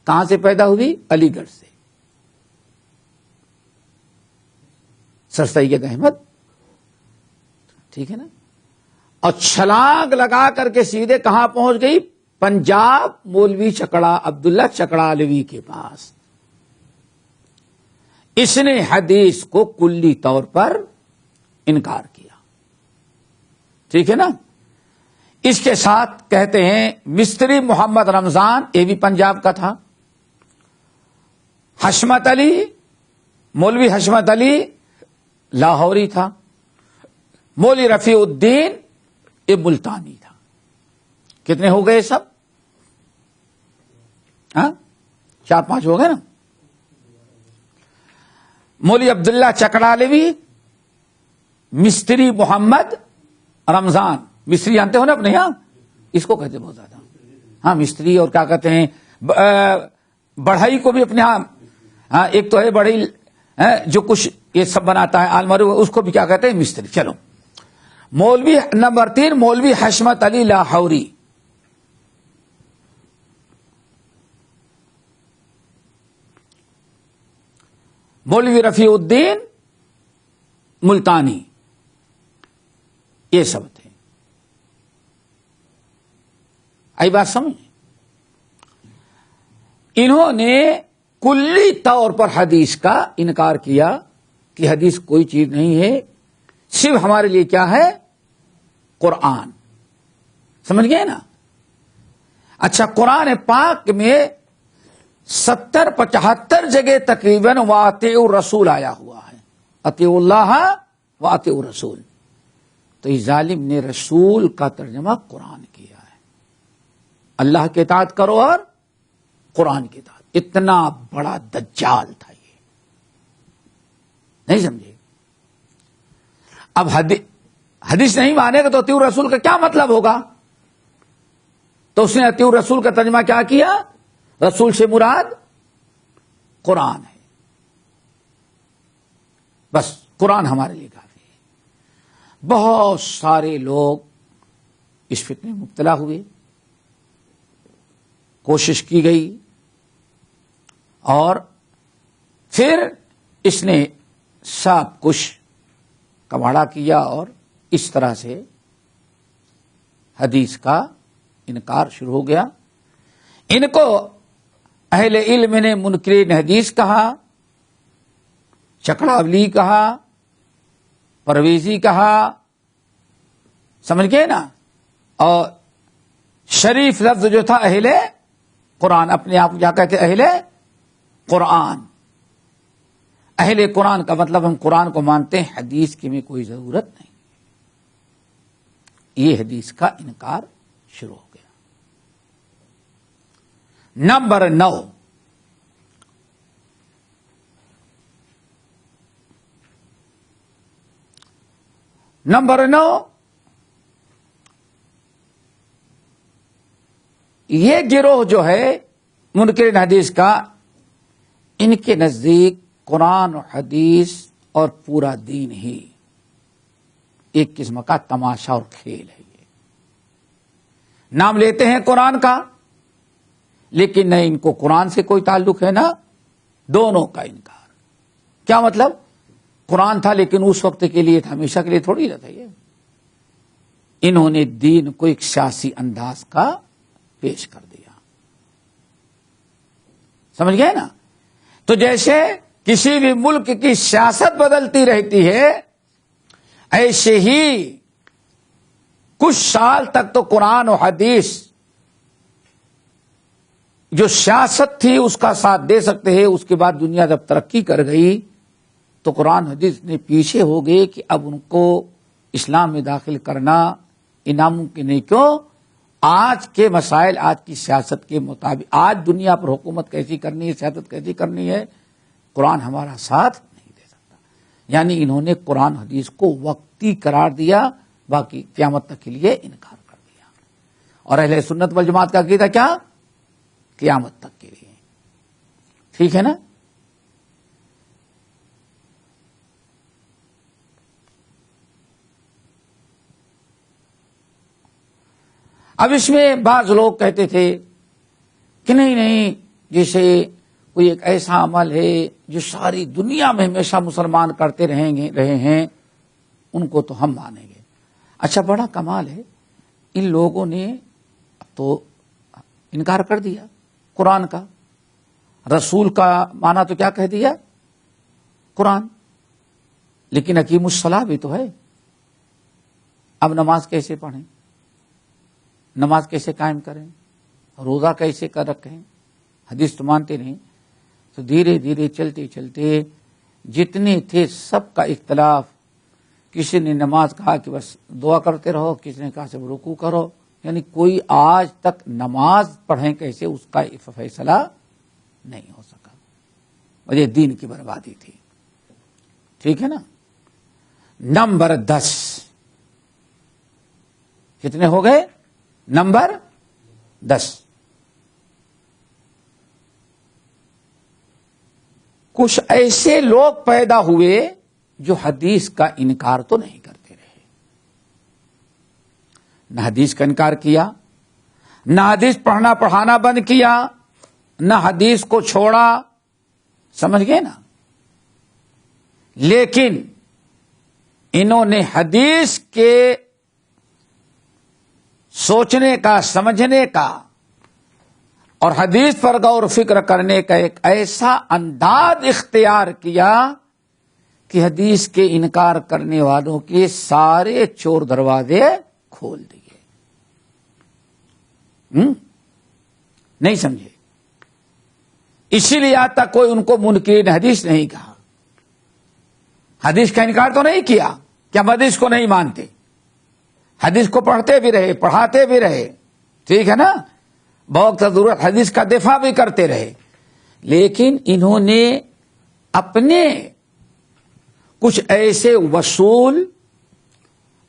کہاں سے پیدا ہوئی؟ علی گڑھ سے. سر سید احمد، ٹھیک ہے نا، اور چھلانگ لگا کر کے سیدھے کہاں پہنچ گئی؟ پنجاب مولوی عبداللہ چکڑالوی کے پاس. اس نے حدیث کو کلی طور پر انکار کیا، ٹھیک ہے نا. اس کے ساتھ کہتے ہیں مستری محمد رمضان، یہ بھی پنجاب کا تھا. حشمت علی، مولوی حشمت علی لاہوری تھا. مولوی رفیع الدین یہ ملتانی تھا. کتنے ہو گئے سب؟ 4-5 ہو گئے نا. مولوی عبداللہ چکڑالوی، مستری محمد رمضان. مستری جانتے ہو نا اپنے یہاں، اس کو کہتے بہت زیادہ. ہاں مستری، اور کیا کہتے ہیں بڑھئی کو بھی اپنے ہاں ایک تو ہے بڑھئی جو کچھ یہ سب بناتا ہے آلماری، اس کو بھی کیا کہتے ہیں؟ مستری. چلو، مولوی نمبر 3 مولوی حشمت علی لاہوری. مولوی رفیع الدین ملتانی، یہ سب تھے. آئی بات سمجھ؟ انہوں نے کلی طور پر حدیث کا انکار کیا کہ حدیث کوئی چیز نہیں ہے، صرف ہمارے لیے کیا ہے؟ قرآن. سمجھ گئے نا؟ اچھا، قرآن پاک میں 70-75 جگہ تقریباً وَأَطِیعُوا الرَّسُولَ آیا ہوا ہے. اطیعوا اللہ وَأَطِیعُوا الرَّسُولَ. تو اس ظالم نے رسول کا ترجمہ قرآن کیا ہے. اللہ کی اطاعت کرو اور قرآن کی اطاعت. اتنا بڑا دجال تھا یہ، نہیں سمجھے؟ اب حدیث نہیں مانے گا تو اطیعوا الرسول کا کیا مطلب ہوگا؟ تو اس نے اطیعوا الرسول کا ترجمہ کیا کیا؟ رسول سے مراد قرآن ہے. بس قرآن ہمارے لیے کافی ہے. بہت سارے لوگ اس فتنے میں مبتلا ہوئے، کوشش کی گئی، اور پھر اس نے سب کچھ کباڑا کیا، اور اس طرح سے حدیث کا انکار شروع ہو گیا. ان کو اہل علم نے منکرین حدیث کہا، چکڑاولی کہا، پرویزی کہا، سمجھ گئے نا. اور شریف لفظ جو تھا اہل قرآن، اپنے آپ کیا کہتے؟ اہل قرآن. اہل قرآن کا مطلب ہم قرآن کو مانتے ہیں، حدیث کی میں کوئی ضرورت نہیں. یہ حدیث کا انکار شروع ہو گیا. نمبر 9، یہ گروہ جو ہے منکرین حدیث کا، ان کے نزدیک قرآن و حدیث اور پورا دین ہی ایک قسم کا تماشا اور کھیل ہے. یہ نام لیتے ہیں قرآن کا، لیکن نہ ان کو قرآن سے کوئی تعلق ہے، نہ دونوں کا انکار. کیا مطلب؟ قرآن تھا لیکن اس وقت کے لیے تھا، ہمیشہ کے لیے تھوڑی رہتا یہ. انہوں نے دین کو ایک سیاسی انداز کا پیش کر دیا. سمجھ گئے نا؟ تو جیسے کسی بھی ملک کی سیاست بدلتی رہتی ہے، ایسے ہی کچھ سال تک تو قرآن و حدیث جو سیاست تھی اس کا ساتھ دے سکتے ہیں. اس کے بعد دنیا جب ترقی کر گئی تو قرآن حدیث نے پیچھے ہو گئے کہ اب ان کو اسلام میں داخل کرنا ناممکن نہیں. کیوں؟ آج کے مسائل، آج کی سیاست کے مطابق، آج دنیا پر حکومت کیسی کرنی ہے، سیاست کیسی کرنی ہے، قرآن ہمارا ساتھ نہیں دے سکتا. یعنی انہوں نے قرآن حدیث کو وقتی قرار دیا، باقی قیامت تک کے لیے انکار کر دیا. اور اہل سنت والجماعت کا عقیدہ کیا؟ قیامت تک کے لیے. ٹھیک ہے نا؟ اب اس میں بعض لوگ کہتے تھے کہ نہیں، جیسے کوئی ایک ایسا عمل ہے جو ساری دنیا میں ہمیشہ مسلمان کرتے رہے ہیں، ان کو تو ہم مانیں گے. اچھا، بڑا کمال ہے، ان لوگوں نے تو انکار کر دیا قرآن کا. رسول کا مانا تو کیا کہہ دیا؟ قرآن. لیکن اقیم الصلاۃ بھی تو ہے. اب نماز کیسے پڑھیں؟ نماز کیسے قائم کریں؟ روزہ کیسے کر رکھیں؟ حدیث تو مانتے نہیں. تو دھیرے دھیرے چلتے چلتے جتنے تھے سب کا اختلاف. کسی نے نماز کہا کہ بس دعا کرتے رہو، کسی نے کہا سب رکوع کرو. یعنی کوئی آج تک نماز پڑھیں کیسے اس کا فیصلہ نہیں ہو سکا. وجہ دین کی بربادی تھی. ٹھیک ہے نا؟ نمبر 10 کتنے ہو گئے؟ نمبر 10. کچھ ایسے لوگ پیدا ہوئے جو حدیث کا انکار تو نہیں کرتے رہے. نہ حدیث کا انکار کیا، نہ حدیث پڑھنا پڑھانا بند کیا، نہ حدیث کو چھوڑا. سمجھ گئے نا؟ لیکن انہوں نے حدیث کے سوچنے کا، سمجھنے کا اور حدیث پر غور و فکر کرنے کا ایک ایسا انداز اختیار کیا کہ حدیث کے انکار کرنے والوں کے سارے چور دروازے کھول دیے. نہیں سمجھے؟ اسی لیے آج تک کوئی ان کو منکرین حدیث نہیں کہا. حدیث کا انکار تو نہیں کیا کہ ہم حدیث کو نہیں مانتے. حدیث کو پڑھتے بھی رہے، پڑھاتے بھی رہے. ٹھیک ہے نا؟ بوقت ضرورت حدیث کا دفاع بھی کرتے رہے. لیکن انہوں نے اپنے کچھ ایسے اصول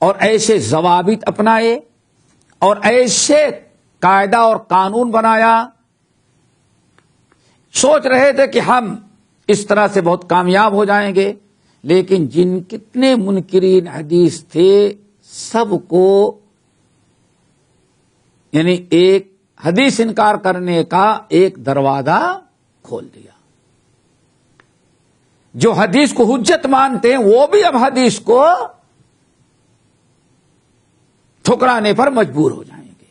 اور ایسے ضوابط اپنائے اور ایسے قاعدہ اور قانون بنایا. سوچ رہے تھے کہ ہم اس طرح سے بہت کامیاب ہو جائیں گے. لیکن جن کتنے منکرین حدیث تھے سب کو یعنی ایک حدیث انکار کرنے کا ایک دروازہ کھول دیا. جو حدیث کو حجت مانتے ہیں وہ بھی اب حدیث کو ٹھکرانے پر مجبور ہو جائیں گے.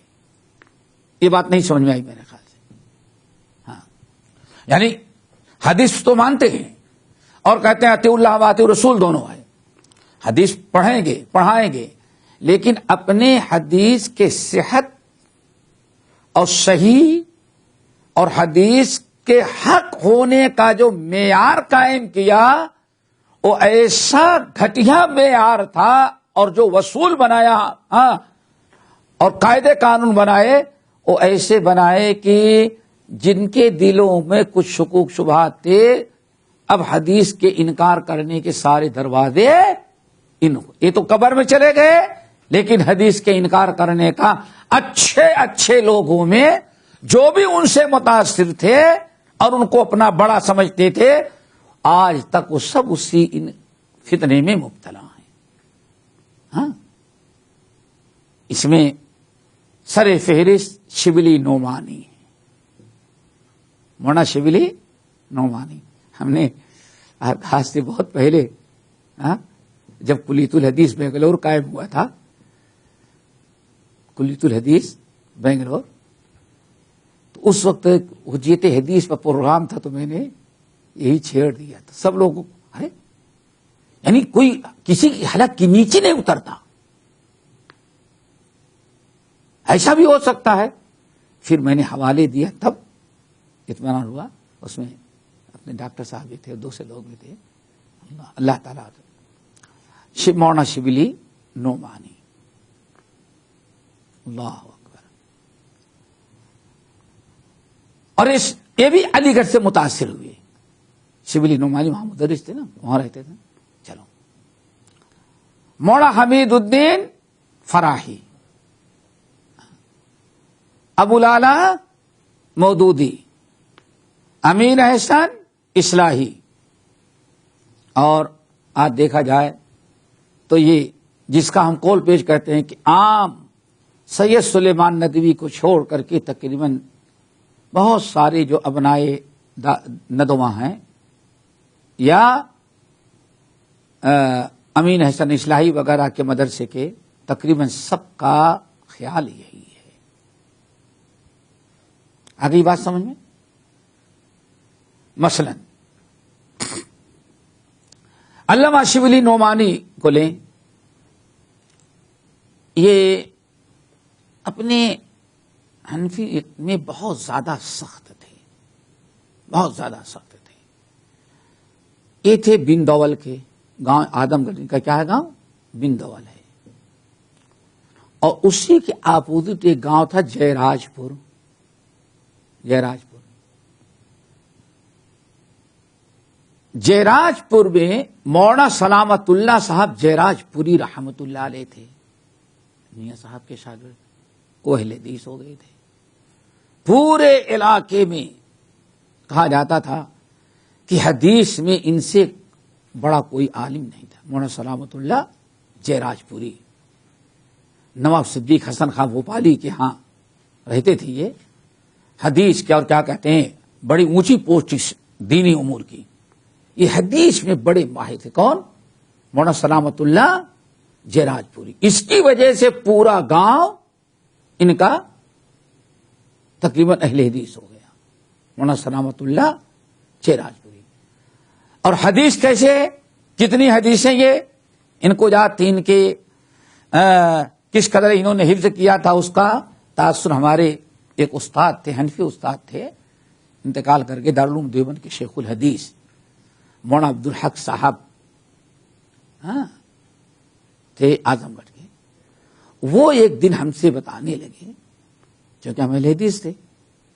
یہ بات نہیں سمجھ میں آئی میرے خیال سے. ہاں، یعنی حدیث تو مانتے ہیں اور کہتے ہیں اطیعوا اللہ و اطیعوا الرسول دونوں ہے. حدیث پڑھیں گے، پڑھائیں گے، لیکن اپنے حدیث کے صحت اور صحیح اور حدیث کے حق ہونے کا جو معیار قائم کیا وہ ایسا گھٹیا معیار تھا. اور جو اصول بنایا اور قاعدے قانون بنائے وہ ایسے بنائے کہ جن کے دلوں میں کچھ شکوک شبہات تھے اب حدیث کے انکار کرنے کے سارے دروازے یہ تو قبر میں چلے گئے. لیکن حدیث کے انکار کرنے کا اچھے لوگوں میں جو بھی ان سے متاثر تھے اور ان کو اپنا بڑا سمجھتے تھے آج تک وہ سب اسی فتنے میں مبتلا ہیں. ہاں، اس میں سر فہرست شبلی نعمانی، مولانا شبلی نعمانی. ہم نے آج سے بہت پہلے جب کلیت الحدیث بنگلور قائم ہوا تھا، کلیت الحدیث بنگلور، تو اس وقت حجیت حدیث پر پروگرام تھا تو میں نے یہی چھیڑ دیا تھا. سب لوگوں کو یعنی کوئی کسی کی حلق کے نیچے نہیں اترتا. ایسا بھی ہو سکتا ہے. پھر میں نے حوالے دیا تب اطمینان ہوا. اس میں اپنے ڈاکٹر صاحب بھی تھے, دوسرے لوگ بھی تھے. اللہ تعالیٰ مولانا شبلی نعمانی, اللہ اکبر. اور یہ بھی علی گڑھ سے متاثر ہوئے. شبلی نعمانی وہاں مدرس تھے نا, وہاں رہتے تھے. چلو, مولانا حمید الدین فراحی, ابو لالا مودودی, امین احسان اصلاحی. اور آج دیکھا جائے تو یہ جس کا ہم قول پیش کرتے ہیں کہ عام سید سلیمان ندوی کو چھوڑ کر کے تقریباً بہت سارے جو ابنائے ندوہ ہیں یا امین احسان اصلاحی وغیرہ کے مدرسے کے, تقریباً سب کا خیال یہی ہے. آگے بات سمجھ میں. مثلا علامہ شبلی نعمانی کو لیں, یہ اپنے حنفی میں بہت زیادہ سخت تھے, بہت زیادہ سخت تھے. یہ تھے بن دول کے گاؤں, آدم گڑھ کا کیا ہے گاؤں, بن دول ہے. اور اسی کے اپوزٹ ایک گاؤں تھا جے راج پور. جے راج پور میں مولانا سلامت اللہ صاحب جے راج پوری رحمت اللہ علیہ تھے, میاں صاحب کے شاگرد. وہ اہل حدیث ہو گئے تھے. پورے علاقے میں کہا جاتا تھا کہ حدیث میں ان سے بڑا کوئی عالم نہیں تھا. مولانا سلامت اللہ جے راج پوری, نواب صدیق حسن خان بھوپالی کے ہاں رہتے تھے. یہ حدیث کے اور کیا کہتے ہیں بڑی اونچی پوسٹ دینی امور کی. یہ حدیث میں بڑے ماہر تھے. کون؟ مولانا سلامت اللہ جے راج پوری. اس کی وجہ سے پورا گاؤں ان کا تقریباً اہل حدیث ہو گیا. مولانا سلامت اللہ جے راج پوری. اور حدیث کیسے, کتنی حدیثیں یہ ان کو جاتی, ان کے کس قدر انہوں نے حفظ کیا تھا اس کا تاثر ہمارے ایک استاد تھے, حنفی استاد تھے, انتقال کر کے دارالعلوم دیوبند کے شیخ الحدیث مولانا عبدالحق صاحب تھے اعظم گڑھ کے. وہ ایک دن ہم سے بتانے لگے, چونکہ ہم اہل حدیث تھے,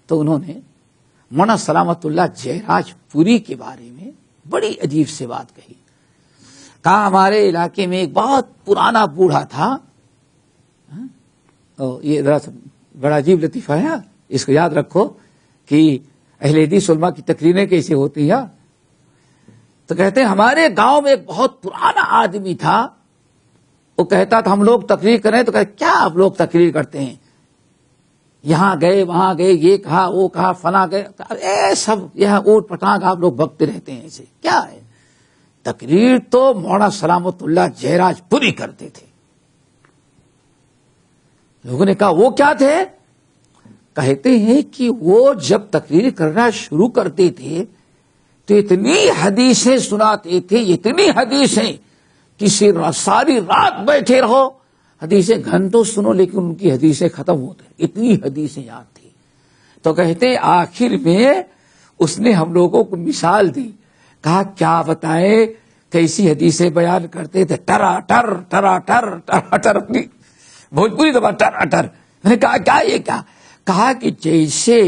تو انہوں نے مولانا سلامت اللہ جے راج پوری کے بارے میں بڑی عجیب سے بات کہی. کہا ہمارے علاقے میں ایک بہت پرانا بوڑھا تھا. یہ بڑا عجیب لطیفہ ہے, اس کو یاد رکھو کہ اہل حدیث علماء کی تقریریں کیسے ہوتی ہیں. تو کہتے ہیں ہمارے گاؤں میں ایک بہت پرانا آدمی تھا. وہ کہتا تھا ہم لوگ تقریر کریں تو کہتے کیا آپ لوگ تقریر کرتے ہیں, یہاں گئے وہاں گئے, یہ کہا وہ کہا, فلاں گئے, اے سب یہاں اوٹ پٹانگ آپ لوگ بکتے رہتے ہیں, ایسے کیا ہے. تقریر تو مولانا سلامت اللہ جے راج پوری کرتے تھے. لوگوں نے کہا وہ کیا تھے. کہتے ہیں کہ وہ جب تقریر کرنا شروع کرتے تھے تو اتنی حدیثیں سناتے تھے, اتنی حدیثیں کہ ساری رات بیٹھے رہو حدیثیں گھنٹوں سنو لیکن ان کی حدیثیں ختم ہوتے, اتنی حدیثیں یاد تھی. تو کہتے ہیں آخر میں اس نے ہم لوگوں کو مثال دی. کہا کیا بتائیں کیسی حدیثیں بیان کرتے تھے, ٹرا ٹر ٹرا ٹر ٹرا ٹر, اپنی بھوجپوری زبان ٹرا ٹر. میں نے کہا کیا یہ کیا. کہا کہ جیسے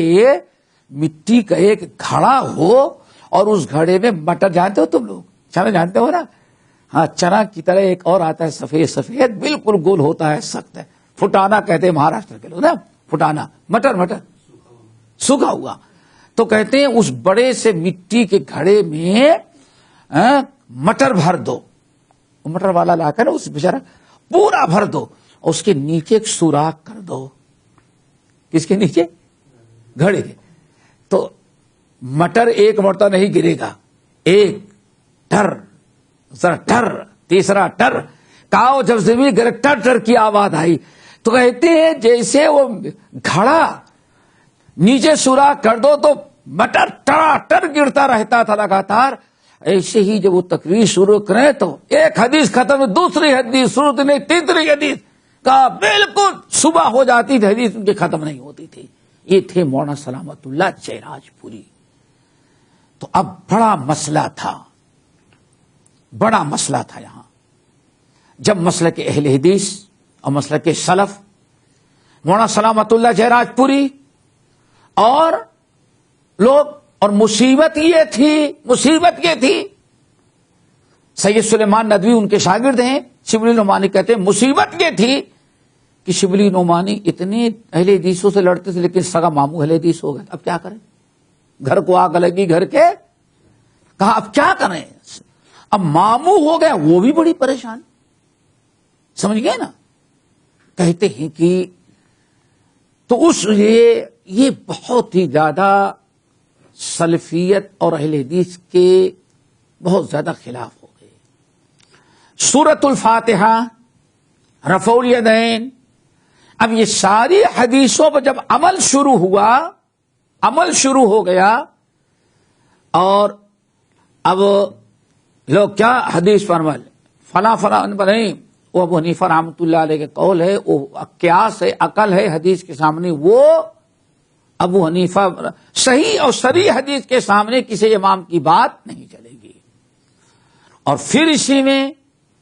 مٹی کا ایک گھڑا ہو اور اس گھڑے میں مٹر, جانتے ہو تم لوگ, چنا جانتے ہو نا, ہاں چنا کی طرح ایک اور آتا ہے سفید سفید بالکل گول ہوتا ہے, سخت ہے, پھٹانا کہتے ہیں مہاراشٹر کے لوگ نا, پھٹانا مٹر سوکھا ہوا. تو کہتے ہیں اس بڑے سے مٹی کے گھڑے میں مٹر بھر دو, مٹر والا لا کر اس بیچارہ پورا بھر دو, اس کے نیچے ایک سوراخ کر دو. کس کے نیچے؟ گھڑے کے. تو مٹر ایک مرتبہ نہیں گرے گا, ایک ٹر, ذرا ٹر, تیسرا ٹر. کہا جب زمین گرے ٹر ٹر کی آواز آئی تو کہتے ہیں جیسے وہ گھڑا نیچے سوراخ کر دو تو مٹر ٹرا ٹر گرتا رہتا تھا لگاتار. ایسے ہی جب وہ تقریر شروع کریں تو ایک حدیث ختم, دوسری حدیث شروع نہیں, تیسری حدیث, کہا بالکل صبح ہو جاتی تھی حدیث ان کی ختم نہیں ہوتی تھی. یہ تھے مولانا سلامت اللہ جیراج پوری. تو اب بڑا مسئلہ تھا یہاں. جب مسلک اہل حدیث اور مسلک سلف مولانا سلامت اللہ جیراج پوری اور لوگ، اور مصیبت یہ تھی سید سلیمان ندوی ان کے شاگرد ہیں، شبلی نعمانی کہتے ہیں مصیبت یہ تھی کہ شبلی نعمانی اتنے اہل حدیثوں سے لڑتے تھے لیکن سگا ماموں اہل حدیث ہو گئے. اب کیا کریں؟ گھر کو آگ لگی گھر کے، کہا اب کیا کریں؟ اب ماموں ہو گیا وہ بھی بڑی پریشان. سمجھ گئے نا؟ کہتے ہیں کہ تو اس لیے یہ بہت ہی زیادہ سلفیت اور اہل حدیث کے بہت زیادہ خلاف ہو گئے. سورۃ الفاتحہ، رفع الیدین، اب یہ ساری حدیثوں پر جب عمل شروع ہو گیا اور اب لوگ کیا حدیث پر عمل، فلاں پر نہیں، وہ ابو حنیفہ رحمۃ اللہ علیہ کے قول ہے، وہ قیاس ہے، عقل ہے حدیث کے سامنے، وہ ابو حنیفہ صحیح اور صریح حدیث کے سامنے کسی امام کی بات نہیں چلے گی. اور پھر اسی میں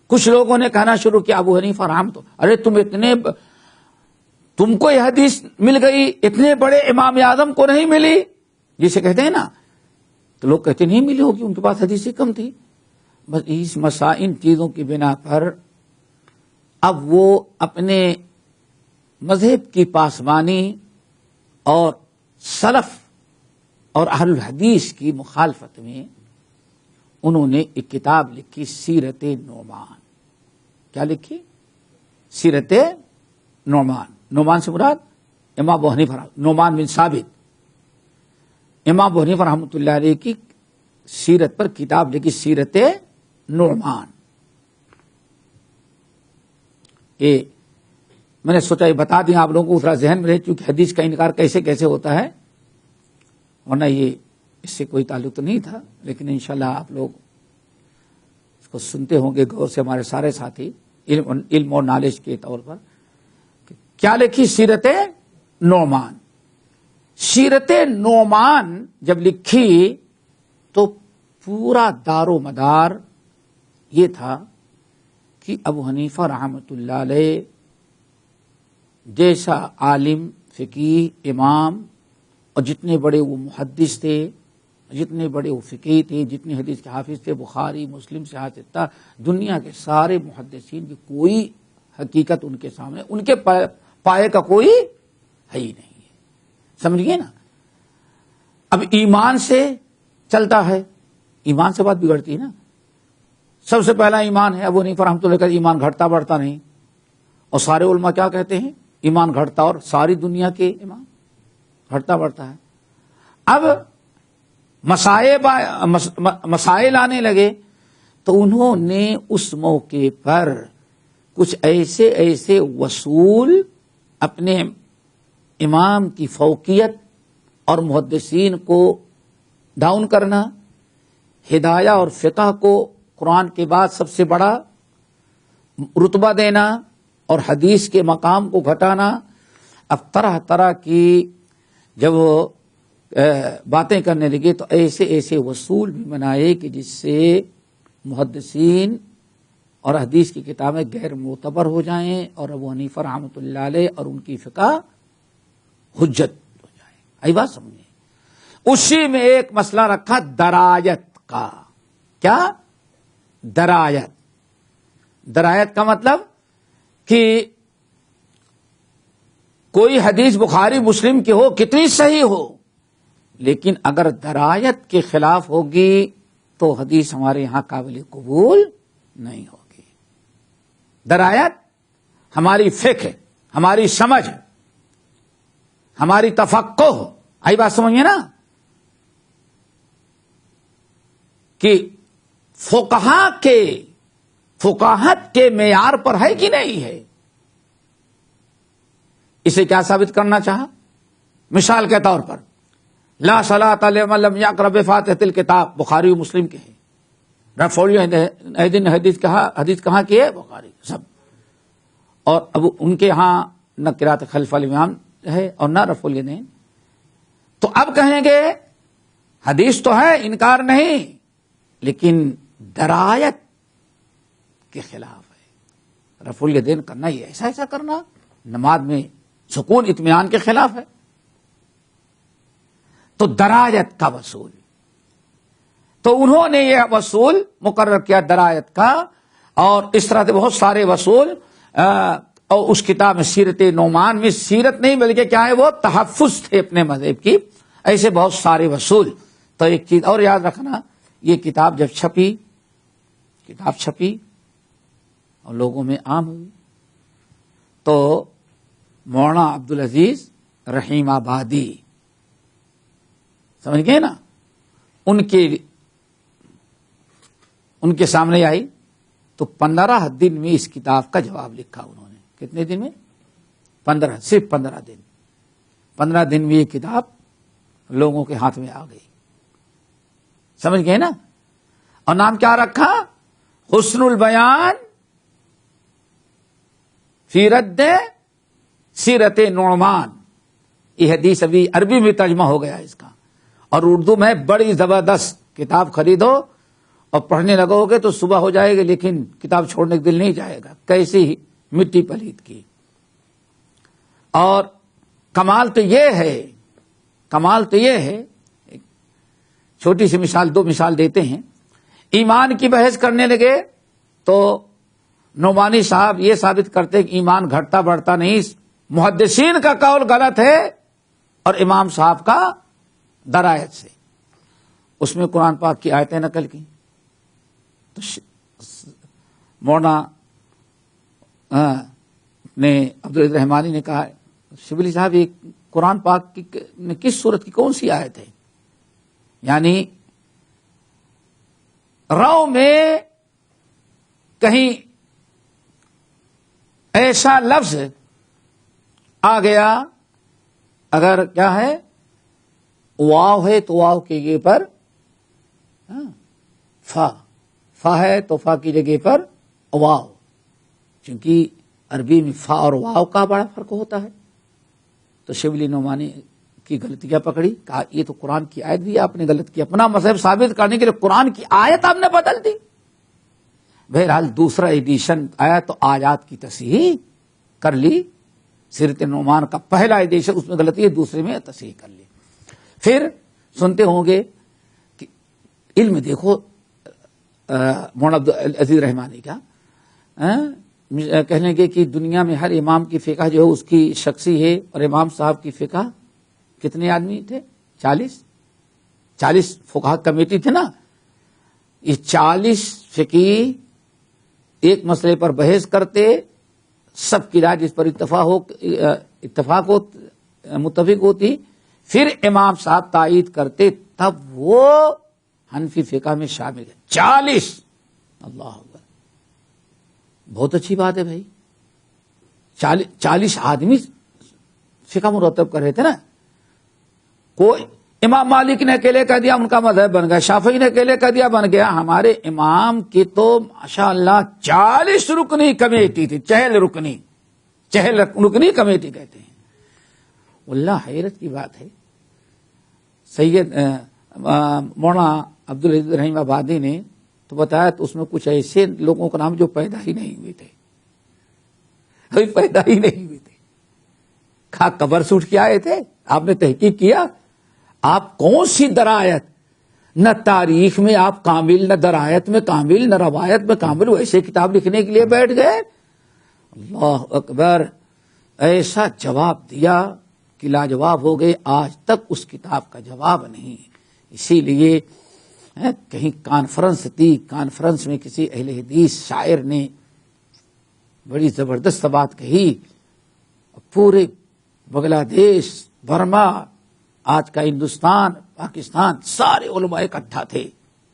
کچھ لوگوں نے کہنا شروع کیا ابو حنیفہ رحمۃ، ارے تم کو یہ حدیث مل گئی، اتنے بڑے امام اعظم کو نہیں ملی، جسے کہتے ہیں نا. تو لوگ کہتے نہیں ملی ہوگی، ان کے پاس حدیث کم تھی. بس اس مسائل چیزوں کی بنا پر اب وہ اپنے مذہب کی پاسبانی اور سلف اور اہل الحدیث کی مخالفت میں انہوں نے ایک کتاب لکھی، سیرت نعمان. کیا لکھی؟ سیرت نعمان. نعمان سے مراد امام ابو حنیفہ، نعمان بن ثابت، امام ابو حنیفہ رحمۃ اللہ علیہ کی سیرت پر کتاب لکھی، سیرت نعمان. یہ میں نے سوچا یہ بتا دیں آپ لوگوں کو ذرا ذہن میں رہے، کیونکہ حدیث کا انکار کیسے کیسے ہوتا ہے، ورنہ یہ اس سے کوئی تعلق تو نہیں تھا، لیکن انشاءاللہ آپ لوگ اس کو سنتے ہوں گے غور سے، ہمارے سارے ساتھی علم اور نالج کے طور پر. کیا لکھی؟ سیرت نعمان. سیرت نعمان جب لکھی تو پورا دار و مدار یہ تھا کہ ابو حنیفہ رحمۃ اللہ علیہ جیسا عالم، فقیہ، امام، اور جتنے بڑے وہ محدث تھے، جتنے بڑے وہ فقیہ تھے، جتنے حدیث کے حافظ تھے، بخاری مسلم سے حاصل تھا، دنیا کے سارے محدثین کی کوئی حقیقت ان کے سامنے، ان کے پائے کا کوئی ہے ہی نہیں ہے. سمجھیے نا؟ اب ایمان سے چلتا ہے، ایمان سے بات بگڑتی ہے نا. سب سے پہلا ایمان ہے، ابو حنیفہ رحمۃ اللہ کا ایمان گھٹتا بڑھتا نہیں، اور سارے علماء کیا کہتے ہیں؟ ایمان گھٹتا، اور ساری دنیا کے ایمان گھٹتا بڑھتا ہے. اب مسائل آنے لگے تو انہوں نے اس موقع پر کچھ ایسے اصول اپنے امام کی فوقیت اور محدثین کو ڈاؤن کرنا، ہدایہ اور فقہ کو قرآن کے بعد سب سے بڑا رتبہ دینا، اور حدیث کے مقام کو گھٹانا. اب طرح طرح کی جب باتیں کرنے لگے تو ایسے اصول بھی بنائے کہ جس سے محدثین اور حدیث کی کتابیں غیر معتبر ہو جائیں، اور ابو حنیفہ رحمۃ اللہ علیہ اور ان کی فقہ حجت ہو جائے. آئی بات سمجھے؟ اسی میں ایک مسئلہ رکھا درایت کا. کیا؟ درایت. درایت کا مطلب کہ کوئی حدیث بخاری مسلم کی ہو، کتنی صحیح ہو، لیکن اگر درایت کے خلاف ہوگی تو حدیث ہمارے یہاں قابل قبول نہیں ہوگی. درایت ہماری فقہ، ہماری سمجھ، ہماری تفقہ. آئی بات سمجھیے نا؟ کہ فقاہت کے معیار پر ہے کہ نہیں ہے. اسے کیا ثابت کرنا چاہا؟ مثال کے طور پر لا صلاۃ لمن لم یقرأ بفاتحۃ الکتاب، بخاری و مسلم کے ہیں. رفع الیدین حدیث کہاں کی ہے؟ بخاری. سب. اور اب ان کے ہاں نہ قرات خلف الامام ہے اور نہ رفع الیدین. تو اب کہیں گے حدیث تو ہے، انکار نہیں، لیکن درایت کے خلاف ہے۔ رفع الیدین کرنا، یہ ایسا ایسا کرنا نماز میں سکون اطمینان کے خلاف ہے۔ تو درایت کا وصول، تو انہوں نے یہ وصول مقرر کیا درایت کا، اور اس طرح سے بہت سارے وصول، اور اس کتاب میں سیرت نعمان میں سیرت نہیں بلکہ کیا ہے وہ تحفظ تھے اپنے مذہب کی، ایسے بہت سارے وصول۔ تو ایک چیز اور یاد رکھنا، یہ کتاب جب چھپی اور لوگوں میں عام ہوئی تو مولانا عبدالعزیز رحیم آبادی، سمجھ گئے نا، ان کے سامنے آئی تو 15 دن میں اس کتاب کا جواب لکھا انہوں نے۔ کتنے دن میں؟ 15، صرف 15 دن۔ 15 دن میں یہ کتاب لوگوں کے ہاتھ میں آ گئی، سمجھ گئے نا۔ اور نام کیا رکھا؟ حسن البیان فی رد سیرت نعمان۔ یہ حدیث ابھی عربی میں ترجمہ ہو گیا اس کا، اور اردو میں بڑی زبردست کتاب خریدو اور پڑھنے لگو گے تو صبح ہو جائے گی، لیکن کتاب چھوڑنے کا دل نہیں جائے گا، کیسی مٹی پلید کی۔ اور کمال تو یہ ہے، چھوٹی سی مثال، 2 مثال دیتے ہیں۔ ایمان کی بحث کرنے لگے تو نعمانی صاحب یہ ثابت کرتے کہ ایمان گھٹتا بڑھتا نہیں، محدثین کا قول غلط ہے، اور امام صاحب کا درایت سے۔ اس میں قرآن پاک کی آیتیں نقل کی تو مولانا نے عبدالعزیز رحمانی نے کہا، شبلی صاحب یہ قرآن پاک کی کس سورت کی کون سی آیت ہے؟ یعنی رو میں کہیں ایسا لفظ آ گیا، اگر کیا ہے واو ہے تو واو کی جگہ پر فا ہے تو فا کی جگہ پر واو، چونکہ عربی میں فا اور واو کا بڑا فرق ہوتا ہے۔ تو شبلی نعمانی کی غلطیاں پکڑی، کہا یہ تو قرآن کی آیت بھی آپ نے غلط کی، اپنا مذہب ثابت کرنے کے لیے قرآن کی آیت آپ نے بدل دی۔ بہرحال دوسرا ایڈیشن آیا تو آیات کی تصحیح کر لی، سیرت نعمان کا پہلا ایڈیشن اس میں غلطی ہے، دوسرے میں تصحیح کر لی۔ پھر سنتے ہوں گے کہ علم دیکھو مولانا عبدالعزیز رحمانی کا، کہنے گے کہ دنیا میں ہر امام کی فقہ جو ہے اس کی شخصی ہے، اور امام صاحب کی فقہ کتنے آدمی تھے؟ 40 فقہ کمیٹی تھے نا، یہ 40 فقی ایک مسئلے پر بحث کرتے، سب کی رائے جس پر متفق ہوتی، پھر امام صاحب تائید کرتے، تب وہ حنفی فقہ میں شامل ہے۔ 40 اللہ اکبر، بہت اچھی بات ہے بھائی، 40 آدمی فقہ مرتب کر رہے تھے نا۔ کوئی امام مالک نے اکیلے کہہ دیا ان کا مذہب بن گیا، شافعی نے اکیلے کہہ دیا بن گیا، ہمارے امام کی تو ماشاءاللہ 40 رکنی کمیٹی تھی، چہل رکنی کمیٹی کہتے ہیں۔ واللہ حیرت کی بات ہے، سید مولانا عبدالعزیز رحیم آبادی نے تو بتایا، تو اس میں کچھ ایسے لوگوں کا نام جو پیدا ہی نہیں ہوئے تھے، قبر سے اٹھ کے آئے تھے۔ آپ نے تحقیق کیا، آپ کون سی درایت، نہ تاریخ میں آپ کامل، نہ درایت میں کامل، نہ روایت میں کامل، ویسے کتاب لکھنے کے لیے بیٹھ گئے۔ اللہ اکبر، ایسا جواب دیا کہ لاجواب ہو گئے، آج تک اس کتاب کا جواب نہیں۔ اسی لیے کہیں کانفرنس تھی، کانفرنس میں کسی اہل حدیث شاعر نے بڑی زبردست بات کہی، پورے بنگلہ دیش، برما، آج کا ہندوستان، پاکستان، سارے علماء اکٹھا تھے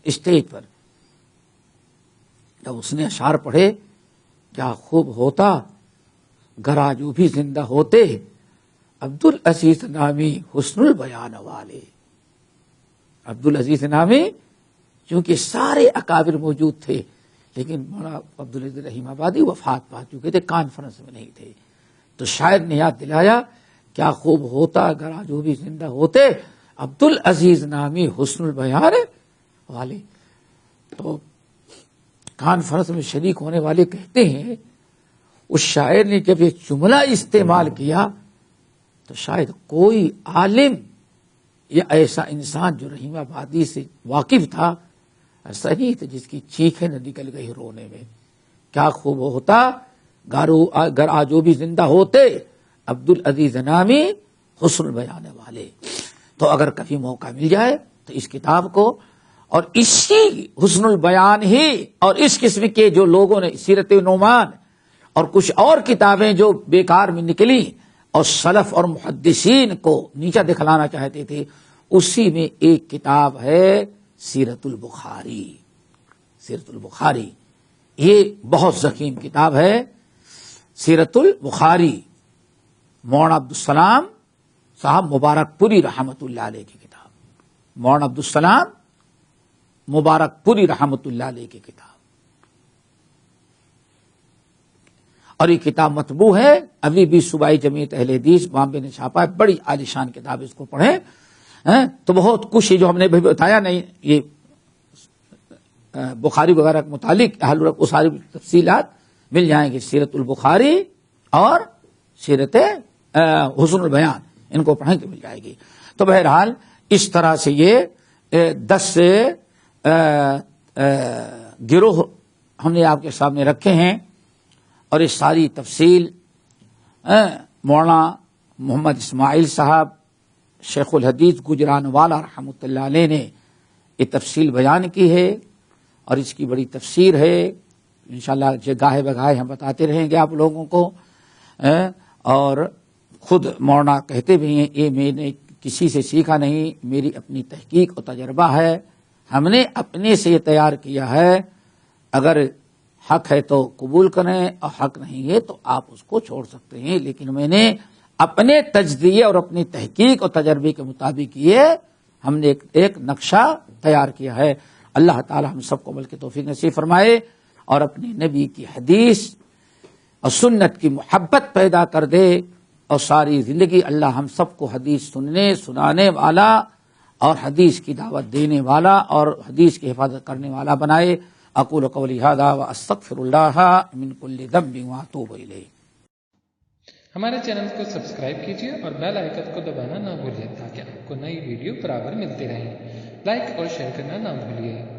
اسٹیج پر۔ جب اس نے اشعار پڑھے، کیا خوب ہوتا گر آج وہ بھی زندہ ہوتے، عبدالعزیز نامی حسن البیان والے۔ عبدالعزیز نامی، چونکہ سارے اکابر موجود تھے، لیکن مولانا عبدالعزیز رحیم آبادی وفات پا چکے تھے، کانفرنس میں نہیں تھے۔ تو شاعر نے یاد دلایا، کیا خوب ہوتا اگر آج وہ بھی زندہ ہوتے، عبدالعزیز نامی حسن البیان والے. تو کانفرنس میں شریک ہونے والے کہتے ہیں اس شاعر نے جب یہ جملہ استعمال کیا تو شاید کوئی عالم یا ایسا انسان جو رحیم آبادی سے واقف تھا ایسا نہیں تھا جس کی چیخیں نہ نکل گئی رونے میں. کیا خوب ہوتا گر آجو بھی زندہ ہوتے عبدالعزیز نامی حسن البیان والے. تو اگر کبھی موقع مل جائے تو اس کتاب کو اور اسی حسن البیان ہی اور اس قسم کے جو لوگوں نے سیرت نعمان اور کچھ اور کتابیں جو بیکار میں نکلی اور سلف اور محدثین کو نیچا دکھلانا چاہتے تھے اسی میں ایک کتاب ہے سیرت البخاری. سیرت البخاری یہ بہت ضخیم کتاب ہے. سیرت البخاری مولانا عبدالسلام صاحب مبارک پوری رحمت اللہ علیہ کی کتاب. مولانا عبدالسلام مبارک پوری رحمت اللہ علیہ کی کتاب. اور یہ کتاب مطبوع ہے ابھی بھی صوبائی جمعیت اہل حدیث بامبے نے چھاپا ہے. بڑی عالیشان کتاب, اس کو پڑھیں تو بہت کچھ جو ہم نے بھی بتایا نہیں یہ بخاری وغیرہ کے متعلق وہ ساری تفصیلات مل جائیں گی. سیرت البخاری اور سیرت حسن البیان ان کو پڑھیں گے مل جائے گی. تو بہرحال اس طرح سے یہ 10 گروہ ہم نے آپ کے سامنے رکھے ہیں اور اس ساری تفصیل مولانا محمد اسماعیل صاحب شیخ الحدیث گجران والا رحمۃ اللہ علیہ نے یہ تفصیل بیان کی ہے اور اس کی بڑی تفسیر ہے. انشاءاللہ گاہے بگاہے ہم بتاتے رہیں گے آپ لوگوں کو. اور خود مولانا کہتے بھی ہیں یہ میں نے کسی سے سیکھا نہیں, میری اپنی تحقیق اور تجربہ ہے, ہم نے اپنے سے یہ تیار کیا ہے. اگر حق ہے تو قبول کریں اور حق نہیں ہے تو آپ اس کو چھوڑ سکتے ہیں, لیکن میں نے اپنے تجزیے اور اپنی تحقیق اور تجربے کے مطابق یہ ہم نے ایک نقشہ تیار کیا ہے. اللہ تعالی ہم سب کو عمل کی توفیق نصیب فرمائے اور اپنے نبی کی حدیث اور سنت کی محبت پیدا کر دے اور ساری زندگی اللہ ہم سب کو حدیث سننے سنانے والا اور حدیث کی دعوت دینے والا اور حدیث کی حفاظت کرنے والا بنائے. اقول قولی ھذا واستغفر اللہ من کل ذنب واتوب الیہ. ہمارے چینل کو سبسکرائب کیجیے اور بیل آئکن کو دبانا نہ بھولیں تاکہ آپ کو نئی ویڈیو برابر ملتی رہیں. لائک اور شیئر کرنا نہ بھولیے.